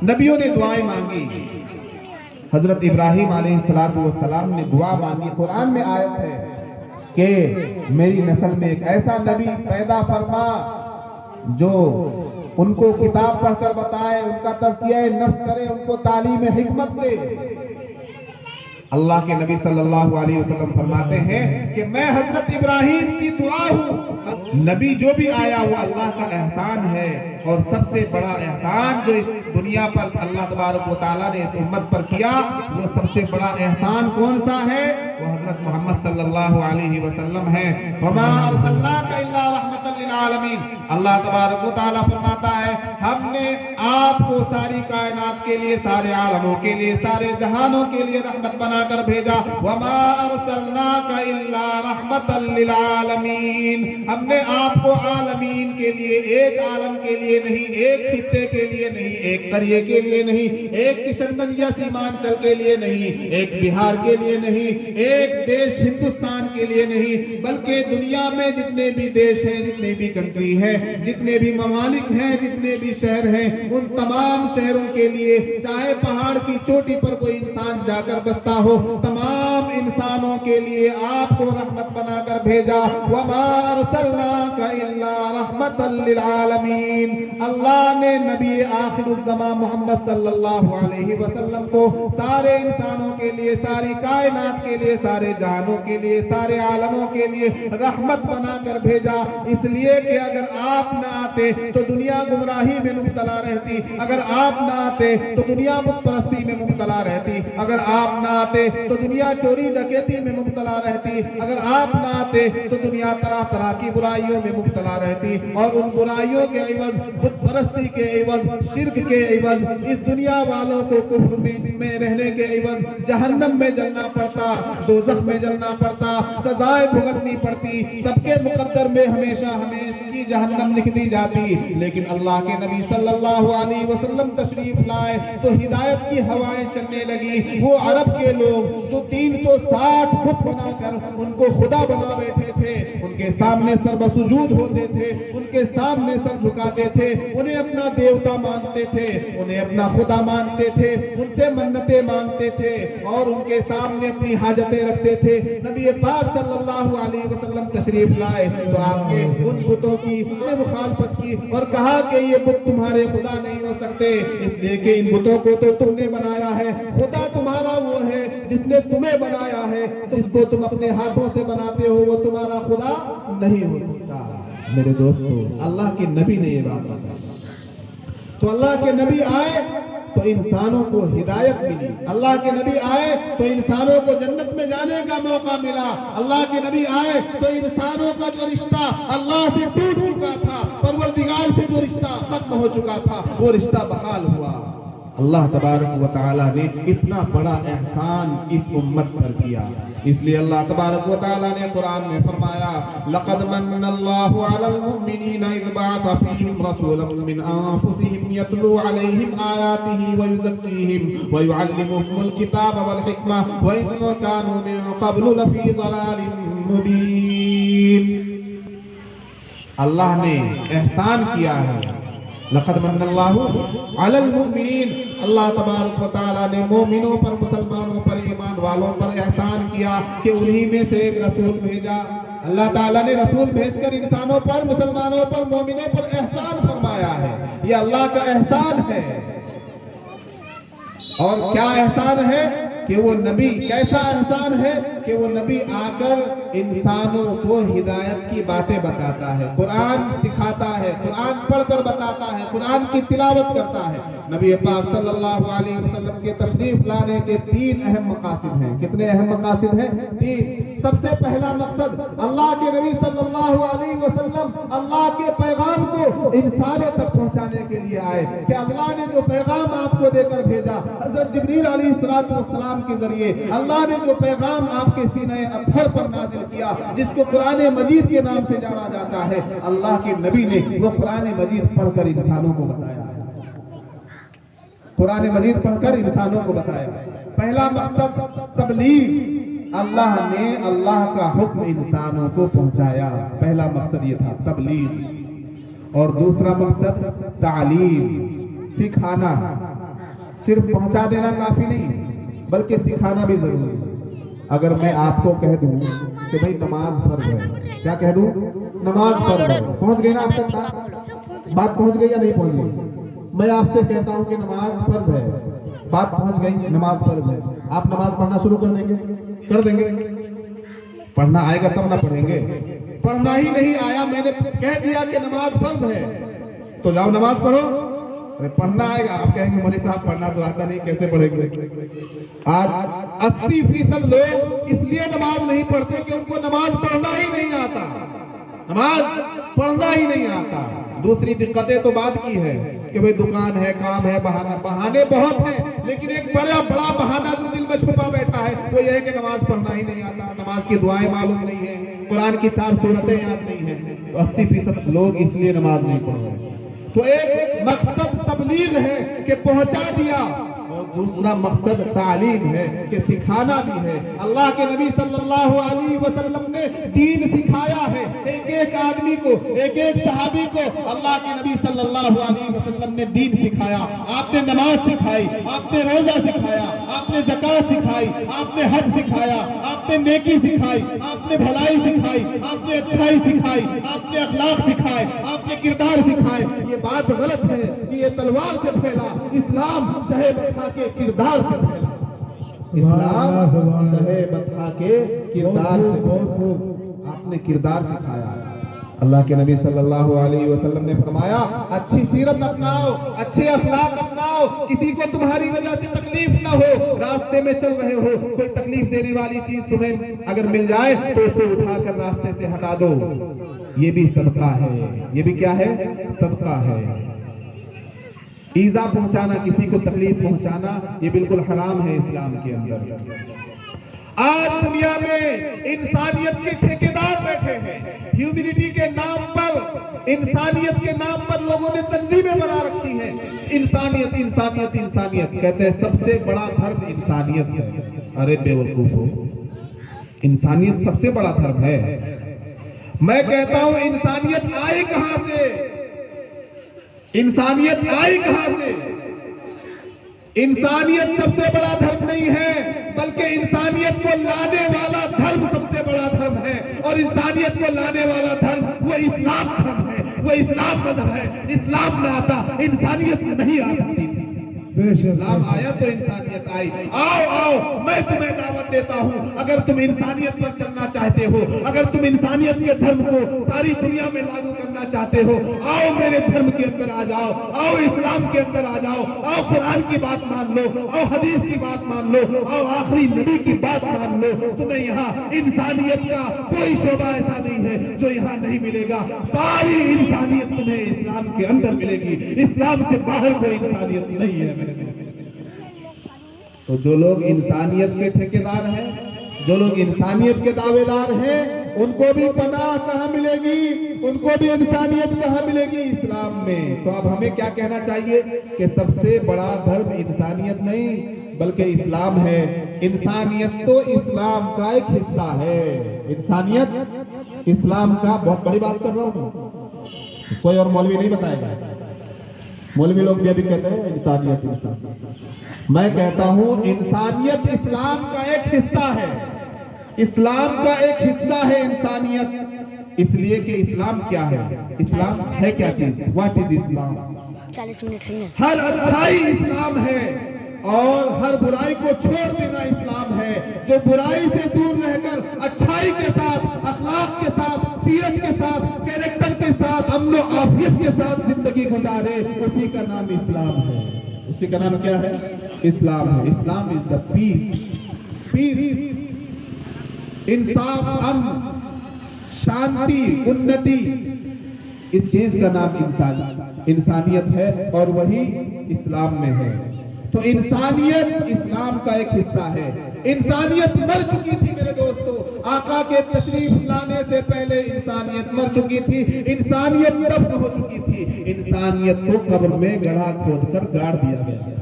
نبیوں نے دعائیں مانگی. حضرت ابراہیم علیہ السلام نے دعا مانگی. قرآن میں آیت ہے کہ میری نسل میں ایک ایسا نبی پیدا فرما جو ان کو کتاب پڑھ کر بتائے, ان کا تزکیہ نفس کرے, ان کو تعلیم حکمت دے. اللہ کے نبی صلی اللہ علیہ وسلم فرماتے ہیں کہ میں حضرت ابراہیم کی دعا ہوں. نبی جو بھی آیا وہ اللہ کا احسان ہے, اور سب سے بڑا احسان جو اس دنیا پر اللہ تبارک و تعالیٰ نے اس امت پر کیا, وہ سب سے بڑا احسان کون سا ہے؟ وہ حضرت محمد صلی اللہ علیہ وسلم ہے. وَمَا أَرْسَلْنَاكَ إِلَّا رَحْمَةً لِلْعَالَمِينَ. اللہ تبارک و تعالیٰ فرماتا ہے ہم نے آپ کو ساری کائنات کے لیے, سارے عالموں کے لیے, سارے جہانوں کے لیے رحمت بنا کر بھیجا. وَمَا أَرْسَلْنَاكَ إِلَّا رَحْمَةً لِلْعَالَمِينَ. ہم نے آپ کو عالمین کے لیے, ایک عالم کے لیے نہیں, ایک خطے کے لیے نہیں, ایک قریے کے لیے نہیں, ایک کشن گنج یا سیمانچل کے لیے نہیں, ایک بہار کے لیے نہیں, ایک دیش ہندوستان کے لیے نہیں, بلکہ دنیا میں جتنے بھی دیش ہیں, جتنے بھی کنٹری ہیں, جتنے بھی ممالک ہیں, جتنے بھی شہر ہیں, ان تمام شہروں کے لیے, چاہے پہاڑ کی چوٹی پر کوئی انسان جا کر بستا ہو, تمام انسانوں کے لیے آپ کو رحمت بنا کر بھیجا. وَمَا أَرْسَلْنَاكَ إِلَّا رَحْمَةً لِلْعَالَمِينَ. اللہ نے نبی آخر الزمان محمد صلی اللہ علیہ وسلم کو سارے انسانوں کے لیے, ساری کائنات کے لیے, سارے جہانوں کے لیے, سارے عالموں کے لیے رحمت بنا کر بھیجا. اس لیے کہ اگر آپ نہ آتے تو دنیا گمراہی میں مبتلا رہتی, اگر آپ نہ آتے تو دنیا بت پرستی میں مبتلا رہتی, اگر آپ نہ آتے تو دنیا چوری ڈکیتی میں مبتلا رہتی, اگر آپ نہ آتے تو دنیا طرح طرح کی برائیوں میں مبتلا رہتی, اور ان برائیوں کے عوض, بت پرستی کے عوض, شرک کے عوض, اس دنیا والوں کو کفر میں رہنے کے عوض جہنم میں جلنا پڑتا, دوزخ میں جلنا پڑتا, سزائیں بھگتنی پڑتی، سب کے مقدر میں ہمیشہ کی جہنم لکھ دی جاتی، لیکن اللہ کے نبی صلی اللہ علیہ وسلم تشریف لائے تو ہدایت کی ہوائیں چلنے لگی۔ وہ عرب کے لوگ جو 360 بت بنا کر ان کو خدا بنا بیٹھے تھے، ان کے سامنے سر بسجود ہوتے تھے، ان کے سامنے سر جھکاتے تھے، انہیں اپنا دیوتا مانتے تھے، انہیں اپنا خدا مانتے تھے، ان سے منتیں مانگتے تھے اور ان کے سامنے اپنی حاجتیں رکھتے تھے۔ نبی پاک صلی اللہ علیہ وسلم تشریف لائے تو آپ نے ان بتوں کی مخالفت کی اور کہا کہ یہ بت تمہارے خدا نہیں ہو سکتے، اس لیے کہ ان بتوں کو تو تم نے بنایا ہے، خدا تمہارا وہ ہے جس نے تمہیں بنایا ہے، جس کو تم اپنے ہاتھوں سے بناتے ہو وہ تمہارا خدا نہیں ہو سکتا۔ میرے دوستو، اللہ کے نبی نے یہ بات بتائی تو اللہ کے نبی آئے تو انسانوں کو ہدایت ملی، اللہ کے نبی آئے تو انسانوں کو جنت میں جانے کا موقع ملا، اللہ کے نبی آئے تو انسانوں کا جو رشتہ اللہ سے ٹوٹ چکا تھا، پروردگار سے جو رشتہ ختم ہو چکا تھا، وہ رشتہ بحال ہوا۔ اللہ تبارک و تعالیٰ نے اتنا بڑا احسان اس امت پر کیا، اس لیے اللہ تبارک و تعالیٰ نے قرآن میں فرمایا لَقَدْ مَنَّ اللَّهُ عَلَى الْمُؤْمِنِينَ إِذْ بَعَثَ فِيهِمْ رَسُولًا مِّنْ أَنفُسِهِمْ يَتْلُو عَلَيْهِمْ آيَاتِهِ وَيُزَكِّيهِمْ وَيُعَلِّمُهُمُ الْكِتَابَ وَالْحِكْمَةَ وَإِن كَانُوا مِن قَبْلُ لَفِي ضَلَالٍ مُّبِينٍ۔ اللہ نے احسان کیا ہے، لقد من اللہ علی المؤمنین، اللہ تبارک و تعالیٰ نے مومنوں پر، مسلمانوں پر، ایمان والوں پر احسان کیا کہ انہی میں سے ایک رسول بھیجا۔ اللہ تعالیٰ نے رسول بھیج کر انسانوں پر، مسلمانوں پر، مومنوں پر احسان فرمایا ہے، یہ اللہ کا احسان ہے۔ اور کیا احسان ہے کہ وہ نبی، کیسا احسان ہے کہ وہ نبی آ کر انسانوں کو ہدایت کی باتیں بتاتا ہے، قرآن سکھاتا ہے، قرآن پڑھ کر بتاتا ہے، قرآن کی تلاوت کرتا ہے۔ نبی پاک صلی اللہ علیہ وسلم کے تشریف لانے کے 3 اہم مقاصد ہیں۔ کتنے اہم مقاصد ہیں؟ 3۔ سب سے پہلا مقصد، اللہ کے نبی صلی اللہ علیہ وسلم اللہ کے پیغام کو انسانوں تک پہنچانے کے لیے آئے کہ اللہ نے جو پیغام آپ کو دے کر بھیجا، حضرت جبریل علیہ السلام کے ذریعے اللہ نے جو پیغام آپ کے سینے اطہر پر نازل کیا، جس کو قرآن مجید کے نام سے جانا جاتا ہے، اللہ کے نبی نے وہ قرآن مجید پڑھ کر انسانوں کو بتایا، قرآن مجید پڑھ کر انسانوں کو بتایا۔ پہلا مقصد تبلیغ، اللہ نے اللہ کا حکم انسانوں کو پہنچایا، پہلا مقصد یہ تھا تبلیغ۔ اور دوسرا مقصد تعلیم، سکھانا، صرف پہنچا دینا کافی نہیں بلکہ سکھانا بھی ضروری ہے۔ اگر میں آپ کو کہہ دوں کہ بھئی نماز فرض ہے، کیا کہہ دوں؟ نماز فرض ہے، پہنچ گئی نا آپ تک بات پہنچ گئی یا نہیں پہنچ گئی؟ میں آپ سے کہتا ہوں کہ نماز فرض ہے، بات پہنچ گئی، نماز فرض ہے، آپ نماز پڑھنا شروع کر دیں گے؟ کر دیں گے؟ پڑھنا آئے گا تب نہ پڑھیں گے، پڑھنا ہی نہیں آیا، میں نے کہہ دیا کہ نماز فرض ہے تو جاؤ نماز پڑھو۔ پڑھنا آئے گا، آپ کہیں گے مولوی صاحب پڑھنا تو آتا نہیں، کیسے پڑھیں گے؟ آج 80% لوگ اس لیے نماز نہیں پڑھتے کہ ان کو نماز پڑھنا ہی نہیں آتا، نماز پڑھنا ہی نہیں آتا۔ دوسری دقتیں تو بات کی ہے کہ بھئی دکان ہے، کام ہے، بہانے بہت ہیں، لیکن ایک بڑا بہانہ جو دل میں چھپا بیٹھا ہے وہ یہ ہے کہ نماز پڑھنا ہی نہیں آتا، نماز کی دعائیں معلوم نہیں ہیں، قرآن کی 4 سورتیں یاد نہیں ہیں، تو 80% لوگ اس لیے نماز نہیں پڑھ رہے۔ تو ایک مقصد تبلیغ ہے کہ پہنچا دیا، اور دوسرا مقصد تعلیم ہے کہ سکھانا بھی ہے۔ اللہ کے نبی صلی اللہ علیہ وسلم نے دین سکھایا ہے، ایک ایک آدمی کو، ایک ایک صحابی کو اللہ کے نبی صلی اللہ علیہ وسلم نے دین سکھایا۔ آپ نے نماز سکھائی، آپ نے روزہ سکھایا، آپ نے زکوٰۃ سکھائی، آپ نے حج سکھایا، آپ نے نیکی سکھائی، آپ نے بھلائی سکھائی، آپ نے اچھائی سکھائی، آپ نے اخلاق سکھائے، آپ نے کردار سکھائے۔ یہ بات غلط ہے کہ یہ تلوار سے پھیلا، اسلام شہ بطحا کے کردار سے پھیلا، اسلام شہ بطحا کے کردار سے پھیلا۔ آپ نے کردار سکھایا۔ اللہ کے نبی صلی اللہ علیہ وسلم نے فرمایا اچھی سیرت اپناؤ، اچھے اخلاق اپناؤ، کسی کو تمہاری وجہ سے تکلیف نہ ہو، راستے میں چل رہے ہو کوئی تکلیف دینے والی چیز تمہیں اگر مل جائے تو اس کو اٹھا کر راستے سے ہٹا دو، یہ بھی صدقہ ہے، یہ بھی کیا ہے؟ صدقہ ہے۔ ایذا پہنچانا، کسی کو تکلیف پہنچانا، یہ بالکل حرام ہے اسلام کے اندر۔ आज दुनिया में इंसानियत के ठेकेदार बैठे हैं। ह्यूमैनिटी के नाम पर, इंसानियत के नाम पर लोगों ने तंजीमें बना रखी हैं। इंसानियत इंसानियत इंसानियत कहते हैं, सबसे बड़ा धर्म इंसानियत है। अरे बेवकूफो, इंसानियत सबसे बड़ा धर्म है। मैं कहता हूं इंसानियत आई कहां से? इंसानियत आई कहां से? इंसानियत सबसे बड़ा धर्म नहीं है, बल्कि इंसानियत को लाने वाला धर्म सबसे बड़ा धर्म है। और इंसानियत को लाने वाला धर्म वो इस्लाम धर्म है, वो इस्लाम मजहब है। इस्लाम न आता इंसानियत नहीं आ सकती थी। इस्लाम आया तो इंसानियत आई। आओ आओ, मैं तुम्हें दावत देता हूं, अगर तुम इंसानियत पर चलना चाहते हो, अगर तुम इंसानियत के धर्म को सारी दुनिया में लागू करना चाहते हो, आओ मेरे धर्म के अंदर आ जाओ, आओ इस्लाम के अंदर आ जाओ, आओ कुरान की बात मान लो, आओ हदीस की बात मान लो, आओ आखिरी नबी की बात मान लो। तुम्हें यहाँ इंसानियत का कोई शोभा ऐसा नहीं है जो यहाँ नहीं मिलेगा। सारी इंसानियत तुम्हें इस्लाम के अंदर मिलेगी। इस्लाम से बाहर कोई इंसानियत नहीं है। तो जो लोग इंसानियत के ठेकेदार हैं, जो लोग इंसानियत के दावेदार हैं, उनको भी पनाह कहाँ मिलेगी? उनको भी इंसानियत कहाँ मिलेगी? इस्लाम में। तो अब हमें क्या कहना चाहिए कि सबसे बड़ा धर्म इंसानियत नहीं बल्कि इस्लाम है। इंसानियत तो इस्लाम का एक हिस्सा है। इंसानियत इस्लाम का, बहुत बड़ी बात कर रहा हूँ, कोई और मौलवी नहीं बताएगा। मौलवी लोग भी अभी कहते हैं इंसानियत इंसानियत। मैं कहता हूं इंसानियत इस्लाम का एक हिस्सा है। इस्लाम का एक हिस्सा है इंसानियत। इसलिए कि इस्लाम क्या है? इस्लाम है क्या चीज? What is Islam? 40 मिनट है। हर अच्छाई इस्लाम है और हर बुराई को छोड़ देना इस्लाम है। जो बुराई से दूर रहकर अच्छाई के साथ, अखलाक के साथ, सीरत के साथ, कैरेक्टर के साथ, अमन और आफियत के साथ जिंदगी गुजारे, उसी का नाम इस्लाम है। उसी का नाम क्या है? इस्लाम है। Islam is the piece, piece, इंसाफ, अमन, शांति, उन्नति। इस चीज का नाम इंसानियत है और वही इस्लाम में है। तो इंसानियत इस्लाम का एक हिस्सा है। इंसानियत मर चुकी थी मेरे दोस्तों। आका के तशरीफ लाने से पहले इंसानियत मर चुकी थी। इंसानियत दफन हो चुकी थी। इंसानियत को कब्र में गड्ढा खोदकर गाड़ दिया गया।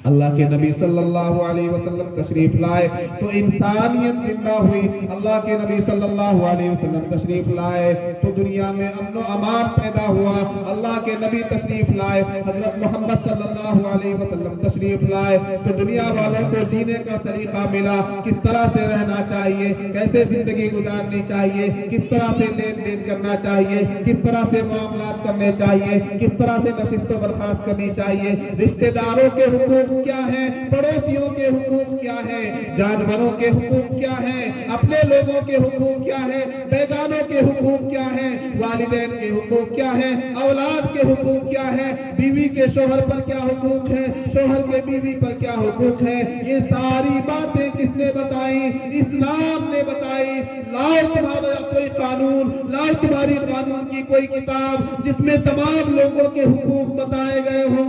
अल्लाह के नबी सल्लल्लाहु अलैहि वसल्लम तशरीफ लाए तो इंसानियत जिंदा हुई। अल्लाह के नबी सल्लल्लाहु अलैहि वसल्लम तशरीफ लाए तो दुनिया में अमन और अमान पैदा हुआ। अल्लाह के नबी तशरीफ लाए, हजरत मोहम्मद सल्लल्लाहु अलैहि वसल्लम तशरीफ लाए तो दुनिया वालों को जीने का सलीका मिला। किस तरह से रहना चाहिए, कैसे जिंदगी गुजारनी चाहिए, किस तरह से लेन देन करना चाहिए, किस तरह से मामलात करने चाहिए, किस तरह से नशिस्त बर्खास्त करनी चाहिए, रिश्तेदारों के हुकूक क्या है, पड़ोसियों के हुकूक क्या है, जानवरों के हुकूक क्या है, अपने लोगों के हुकूक क्या है, बेगानों के हुकूक क्या है, वालिदैन के हुकूक क्या है, औलाद के हुकूक क्या है, बीवी के शोहर पर क्या हुकूक है, शोहर के बीवी पर क्या हुकूक है। ये सारी बातें किसने बताई? इस्लाम ने बताई। लाओ तुम्हारा कोई कानून, लाओ तुम्हारी कानून की कोई किताब जिसमें तमाम लोगों के हुकूक बताए गए हों।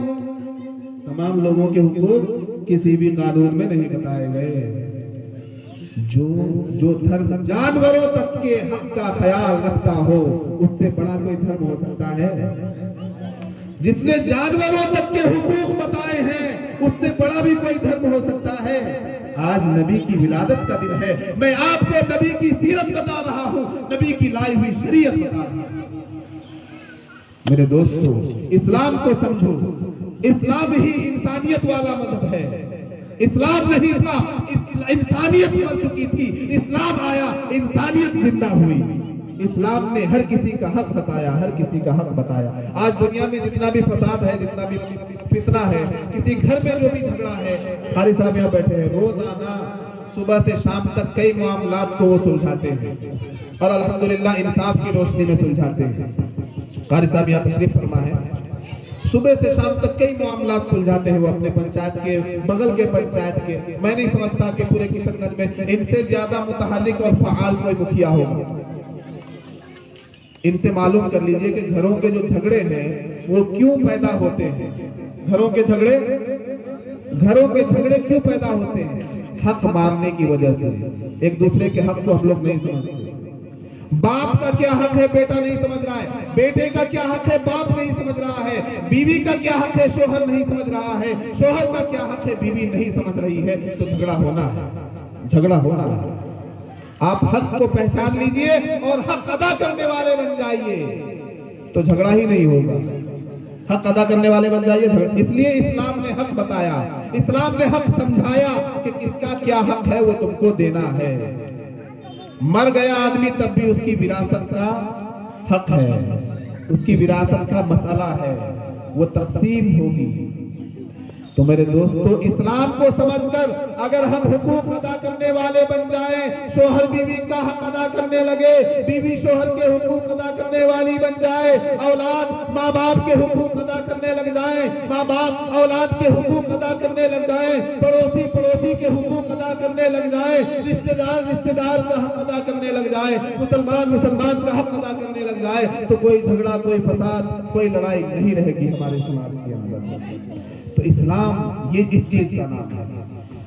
तमाम लोगों के हुकूक किसी भी कानून में नहीं बताए गए। जो धर्म जानवरों तक के हक का ख्याल रखता हो, उससे बड़ा कोई धर्म हो सकता है? जिसने जानवरों तक के हुकूक बताए हैं, उससे बड़ा भी कोई धर्म हो सकता है? आज नबी की विलादत का दिन है। मैं आपको नबी की सीरत बता रहा हूं, नबी की लाई हुई शरीयत बता रहा हूं। मेरे दोस्तों, इस्लाम को समझो। इस्लाम ही इंसानियत वाला मजहब है। इस्लाम नहीं था, इंसानियत मर चुकी थी। इस्लाम आया, इंसानियत जिंदा हुई। इस्लाम ने हर किसी का हक बताया, हर किसी का हक बताया। आज दुनिया में जितना भी फसाद है, जितना भी फितना है, किसी घर में जो भी झगड़ा है, कारी साहब यहाँ बैठे हैं, रोजाना सुबह से शाम तक कई मामलात को वो सुलझाते हैं और अल्हम्दुलिल्लाह इंसाफ की रोशनी में सुलझाते हैं। कारी साहब यहाँ तशरीफ फरमा है, सुबह से शाम तक कई मामला सुलझाते हैं वो अपने पंचायत के, बगल के पंचायत के। मैं नहीं समझता कि पूरे किशनगंज में इनसे ज्यादा मुतहर्रिक और फाल कोई मुखिया होगा। इनसे मालूम कर लीजिए कि घरों के जो झगड़े हैं वो क्यों पैदा होते हैं। घरों के झगड़े क्यों पैदा होते हैं? حق ماننے کی وجہ سے ایک دوسرے کے حق کو ہم لوگ نہیں سمجھتے. باپ کا کیا حق ہے بیٹا نہیں سمجھ رہا ہے, بیٹے کا کیا حق ہے باپ نہیں سمجھ رہا ہے, بیوی کا کیا حق ہے شوہر نہیں سمجھ رہا ہے, شوہر کا کیا حق ہے بیوی نہیں سمجھ رہی ہے. تو جھگڑا ہونا ہے, جھگڑا ہونا ہے. آپ حق کو پہچان لیجئے اور حق ادا کرنے والے بن جائیے تو جھگڑا ہی نہیں ہوگا. حق ادا کرنے والے بن جائیے. اس لیے اسلام نے حق بتایا, اسلام نے حق سمجھایا کہ کس کا کیا حق ہے وہ تم کو دینا ہے. مر گیا آدمی تب بھی اس کی وراثت کا حق ہے, اس کی وراثت کا مسئلہ ہے, وہ تقسیم ہوگی. تو میرے دوستو اسلام کو سمجھ کر اگر ہم حقوق ادا کرنے والے بن جائیں, شوہر بیوی کا حق ادا کرنے لگے, بیوی شوہر کے حقوق ادا کرنے والی بن جائے, اولاد ماں باپ کے حقوق ادا کرنے لگ جائیں, ماں باپ اولاد کے حقوق ادا کرنے لگ جائیں, پڑوسی کے حقوق ادا کرنے لگ جائیں, رشتہ دار کا حق ادا کرنے لگ جائے, مسلمان کا حق ادا کرنے لگ جائے, تو کوئی جھگڑا, کوئی فساد, کوئی لڑائی نہیں رہے گی ہمارے سماج کے اندر. تو اسلام یہ اس چیز کا نام ہے.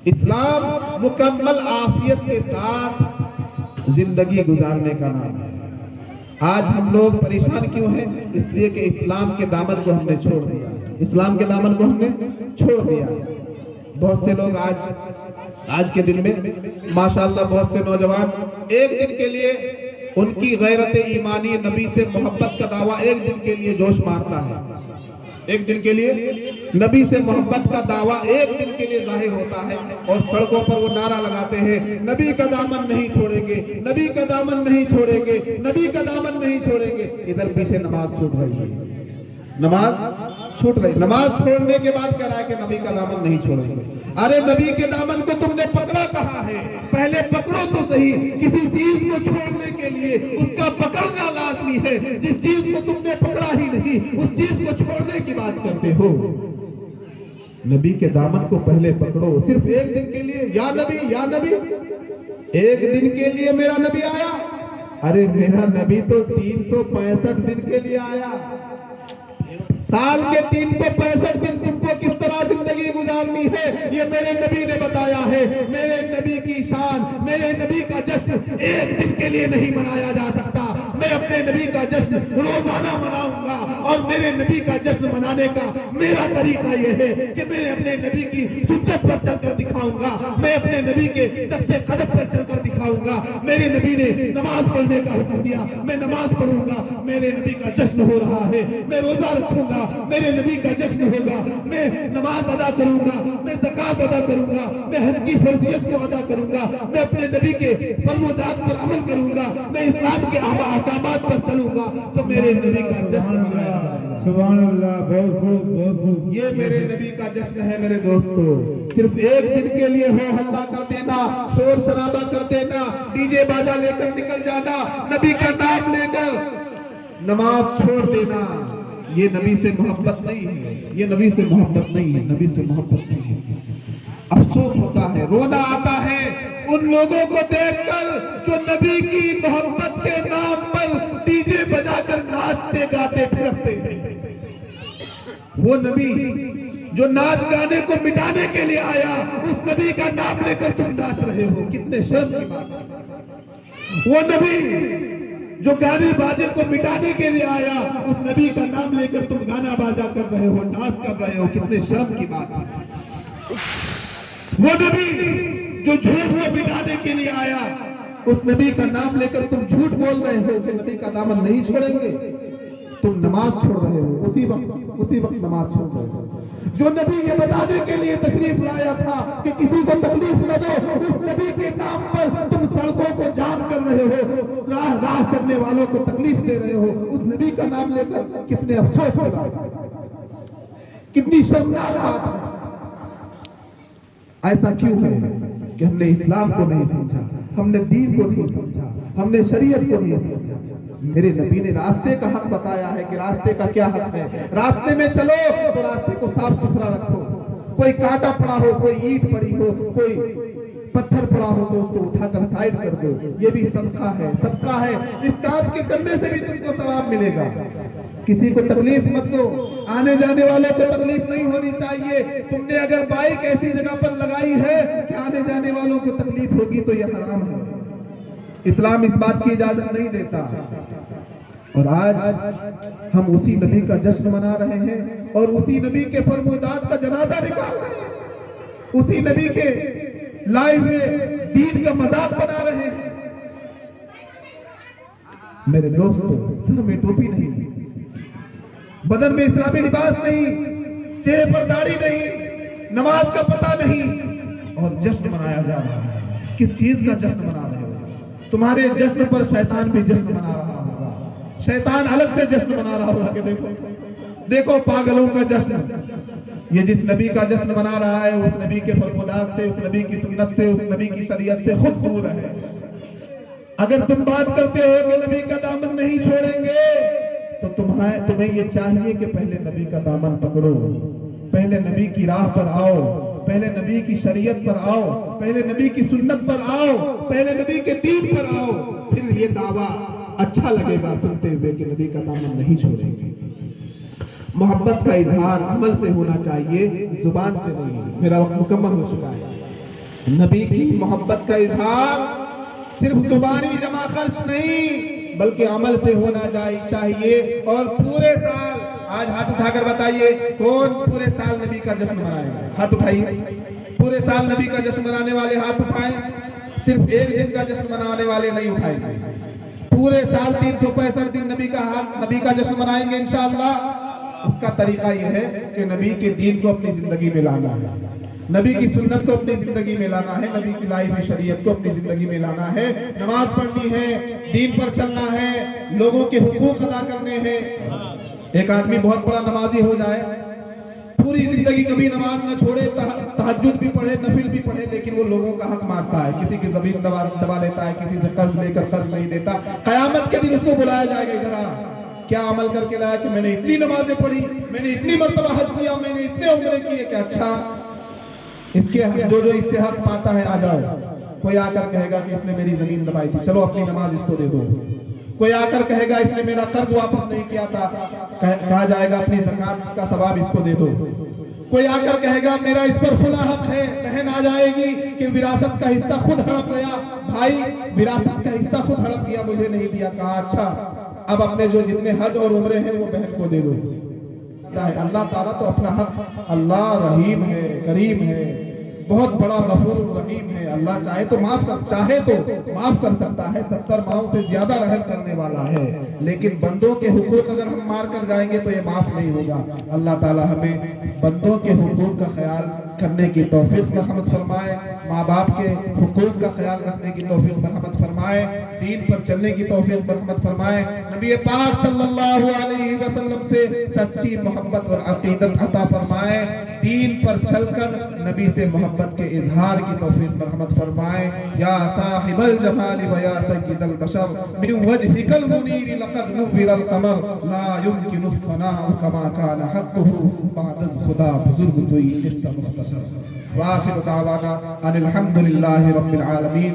اسلام مکمل عافیت کے ساتھ زندگی گزارنے کا نام ہے. آج ہم لوگ پریشان کیوں ہیں؟ اس لیے کہ اسلام کے دامن کو ہم نے چھوڑ دیا. اسلام کے دامن کو ہم نے چھوڑ دیا. بہت سے لوگ آج کے دن میں ماشاءاللہ بہت سے نوجوان ایک دن کے لیے ان کی غیرت ایمانی, نبی سے محبت کا دعویٰ ایک دن کے لیے جوش مارتا ہے. ایک دن کے لیے نبی سے محبت کا دعویٰ ایک دن کے لیے ظاہر ہوتا ہے اور سڑکوں پر وہ نعرہ لگاتے ہیں, نبی کا دامن نہیں چھوڑیں گے, نبی کا دامن نہیں چھوڑیں گے, نبی کا دامن نہیں چھوڑیں گے. ادھر پیچھے نماز چھوٹ رہی ہے, نماز چھوٹ رہی. نماز چھوڑنے کے بعد کہہ رہا ہے کہ نبی کا دامن نہیں چھوڑیں گے. ارے نبی کے دامن کو تم نے پکڑا کہاں ہے؟ پہلے پکڑو تو صحیح. کسی چیز کو چھوڑنے کے لیے اس کا پکڑنا لازمی ہے. جس چیز کو تم نے پکڑا ہی نہیں اس چیز کو چھوڑنے کی بات کرتے ہو. نبی کے دامن کو پہلے پکڑو. صرف ایک دن کے لیے یا نبی یا نبی, ایک دن کے لیے میرا نبی آیا. ارے میرا نبی تو 365 دن کے لیے آیا. سال کے 365 دن تم کو کس طرح زندگی گزارنی ہے یہ میرے نبی نے بتایا ہے. میرے نبی کی شان, میرے نبی کا جشن ایک دن کے لیے نہیں منایا جا سکتا. میں اپنے نبی کا جشن روزانہ مناؤں گا اور میرے نبی کا جشن منانے کا میرا طریقہ یہ ہے کہ میں اپنے نبی کی سنت پر چل کر دکھاؤں گا, میں اپنے نبی کے نقش قدم پر چل کر دکھاؤں گا. میرے نبی نے نماز پڑھنے کا حکم دیا, میں نماز پڑھوں گا. میرے نبی کا جشن ہو رہا ہے, میں روزہ رکھوں گا, میرے نبی کا جشن ہوگا. میں نماز ادا کروں گا, میں زکوٰۃ ادا کروں گا, میں حج کی فرضیت کو ادا کروں گا, میں اپنے نبی کے فرمودات پر عمل کروں گا, میں اسلام کے احکامات پر چلوں گا. تو میرے نبی کا جشن منایا جائے گا. سبحان اللہ, بہت خوب, بہت خوب. یہ میرے نبی کا جشن ہے میرے دوستو. صرف ایک دن کے لیے ہو ہلہ کر دینا, شور شرابہ کر دینا, ڈی جے باجا لے کر نکل جانا, نبی کا نام لے کر نماز چھوڑ دینا, یہ نبی سے محبت نہیں ہے. یہ نبی سے محبت نہیں ہے, نبی سے محبت نہیں ہے. افسوس ہوتا ہے, رونا آتا ہے ان لوگوں کو دیکھ کر جو نبی کی محبت کے نام پر ڈی جے بجا کر ناچتے گاتے پھرتے ہیں. وہ نبی جو ناچ گانے کو مٹانے کے لیے آیا, اس نبی کا نام لے کر تم ناچ رہے ہو, کتنے شرم کی بات ہے. وہ نبی جو گانے باجے کو مٹانے کے لیے آیا, اس نبی کا نام لے کر تم گانا باجا کر رہے ہو, ڈانس کر رہے ہو, کتنے شرم کی بات ہے. وہ نبی جو جھوٹ کو مٹانے کے لیے آیا, اس نبی کا نام لے کر تم جھوٹ بول رہے ہو کہ نبی کا دامن نہیں چھوڑیں گے. تم نماز چھوڑ رہے ہو, اسی وقت نماز چھوڑ رہے ہو. جو نبی یہ بتانے کے لیے تشریف لایا تھا کہ کسی کو تکلیف نہ دو, اس نبی کے نام پر تم سڑکوں کو جام کر رہے ہو, راہ چلنے والوں کو تکلیف دے رہے ہو. اس نبی کا نام لے کر کتنے افسوس کی بات ہے, کتنی شرمناک بات ہے. ایسا کیوں ہے کہ ہم نے اسلام کو نہیں سمجھا, ہم نے دین کو نہیں سمجھا, ہم نے شریعت کو نہیں سمجھا. میرے نبی نے راستے کا حق بتایا ہے کہ راستے کا کیا حق ہے. راستے میں چلو تو راستے کو صاف ستھرا رکھو. کوئی کانٹا پڑا ہو, کوئی اینٹ پڑی ہو, کوئی پتھر پڑا ہو تو اس کو اٹھا کر سائڈ کر دو. یہ بھی صدقہ ہے, صدقہ ہے. اس کام کے کرنے سے بھی تم کو ثواب ملے گا. किसी को तकलीफ मत दो, आने जाने वालों को तकलीफ नहीं होनी चाहिए। तुमने अगर बाइक ऐसी जगह पर लगाई है कि आने जाने वालों को तकलीफ होगी तो यह हराम है। इस्लाम इस बात की इजाजत नहीं देता। और आज हम उसी नबी का जश्न मना रहे हैं और उसी नबी के फरमोदात का जनाजा निकाल रहे हैं, उसी नबी के लाए हुए दीन का मजाक बना रहे हैं। मेरे दोस्तों, सर में टोपी नहीं, बदन में इस्लामी लिबास नहीं, चेहरे पर दाढ़ी नहीं, नमाज का पता नहीं और जश्न मनाया जा रहा है। किस चीज का जश्न मना रहे हो? तुम्हारे जश्न पर शैतान भी जश्न मना रहा होगा, शैतान अलग से जश्न मना रहा होगा कि देखो देखो पागलों का जश्न। ये जिस नबी का जश्न मना रहा है उस नबी के फरमोदात से, उस नबी की सुन्नत से, उस नबी की शरीयत से खुद दूर है। अगर तुम बात करते हो कि नबी का दामन नहीं छोड़ेंगे तो तुम्हें ये चाहिए कि पहले नबी का दामन पकड़ो, पहले नबी की राह पर आओ, पहले नबी की शरीयत पर आओ, पहले नबी की सुन्नत पर आओ, पहले नबी के दीन पर आओ, फिर ये दावा अच्छा लगेगा सुनते हुए कि नबी का दामन नहीं छोड़ेंगे। मोहब्बत का इजहार अमल से होना चाहिए, जुबान से नहीं। मेरा वक्त मुकम्मल हो चुका है। नबी की मोहब्बत का इजहार सिर्फ जुबानी जमा खर्च नहीं बल्कि अमल से होना चाहिए। और पूरे साल, आज हाथ उठाकर बताइए कौन पूरे साल नबी का जश्न मनाएगा? हाथ उठाइए। पूरे साल नबी का जश्न मनाने वाले हाथ उठाएं। सिर्फ एक दिन का जश्न मनाने वाले नहीं उठाएंगे। पूरे साल 365 दिन नबी का जश्न मनाएंगे इंशाअल्लाह। उसका तरीका यह है कि नबी के दीन को अपनी जिंदगी में लाना है, नबी की सुन्नत को अपनी जिंदगी में लाना है, नबी की लाई हुई शरीयत को अपनी जिंदगी में लाना है, नमाज पढ़नी है, दीन पर चलना है, लोगों के हुकूक अदा करने हैं। एक आदमी बहुत बड़ा नमाजी हो जाए, पूरी जिंदगी कभी नमाज न छोड़े, तहज्जुद भी पढ़े, नफिल भी पढ़े, लेकिन वो लोगों का हक मारता है, किसी की जमीन दबा लेता है, किसी से कर्ज लेकर कर्ज नहीं देता। कयामत के दिन उसको बुलाया जाएगा, इधर आ, क्या अमल करके लाया कि मैंने इतनी नमाजें पढ़ी, मैंने इतनी मर्तबा हज किया, मैंने इतने उम्रे किए। क्या अच्छा, इसके जो इससे हक पाता है आ जाओ। कोई आकर कहेगा कि इसने मेरी जमीन दबाई थी, चलो अपनी नमाज इसको दे दो। कोई आकर कहेगा इसने मेरा कर्ज वापस नहीं किया था, कहा जाएगा अपनी ज़कात का सवाब इसको दे दो। कोई आकर कहेगा मेरा इस पर खुला हक है, बहन आ जाएगी कि विरासत का हिस्सा खुद हड़प गया, भाई विरासत का हिस्सा खुद हड़प गया, मुझे नहीं दिया। कहा अच्छा, अब अपने जो जितने हज और उम्रे हैं वो बहन को दे दो। अल्लाह ताला तो अपना हक, अल्लाह रहीम है, करीम है, बहुत बड़ा गफूर रहीम है। अल्लाह चाहे तो माफ कर सकता है, 70 माओं से ज्यादा रहम करने वाला है। लेकिन बंदों के हुकूक अगर हम मार कर जाएंगे तो ये माफ नहीं होगा। अल्लाह ताला हमें बंदों के हुकूक का ख्याल करने की तौफीक मरहमत फरमाए, माँ बाप के हुकूक का ख्याल रखने की तौफीक मरहमत फरमाए, दीन पर चलने की तौफीक मरहमत फरमाए, नबी पाक सल्लल्लाहु अलैहि वसल्लम से सच्ची मोहब्बत और अकीदत अता फरमाए, दीन पर चलकर नबी से मोहब्बत के इजहार की तौफीक मरहमत फरमाए। या साहिबल जमाल व या सय्यिदल बशर मिन वजहिकल मुनीर लक़द नुव्विरल कमर ला युमकिनु फ़नाउ कमा कान हक़्क़ुहु बाद खुदा बुजुर्ग दुई किस्सा मुख्तसर। व आखिर दावाना अनिल हम्दुलिल्लाहि रब्बिल आलमीन।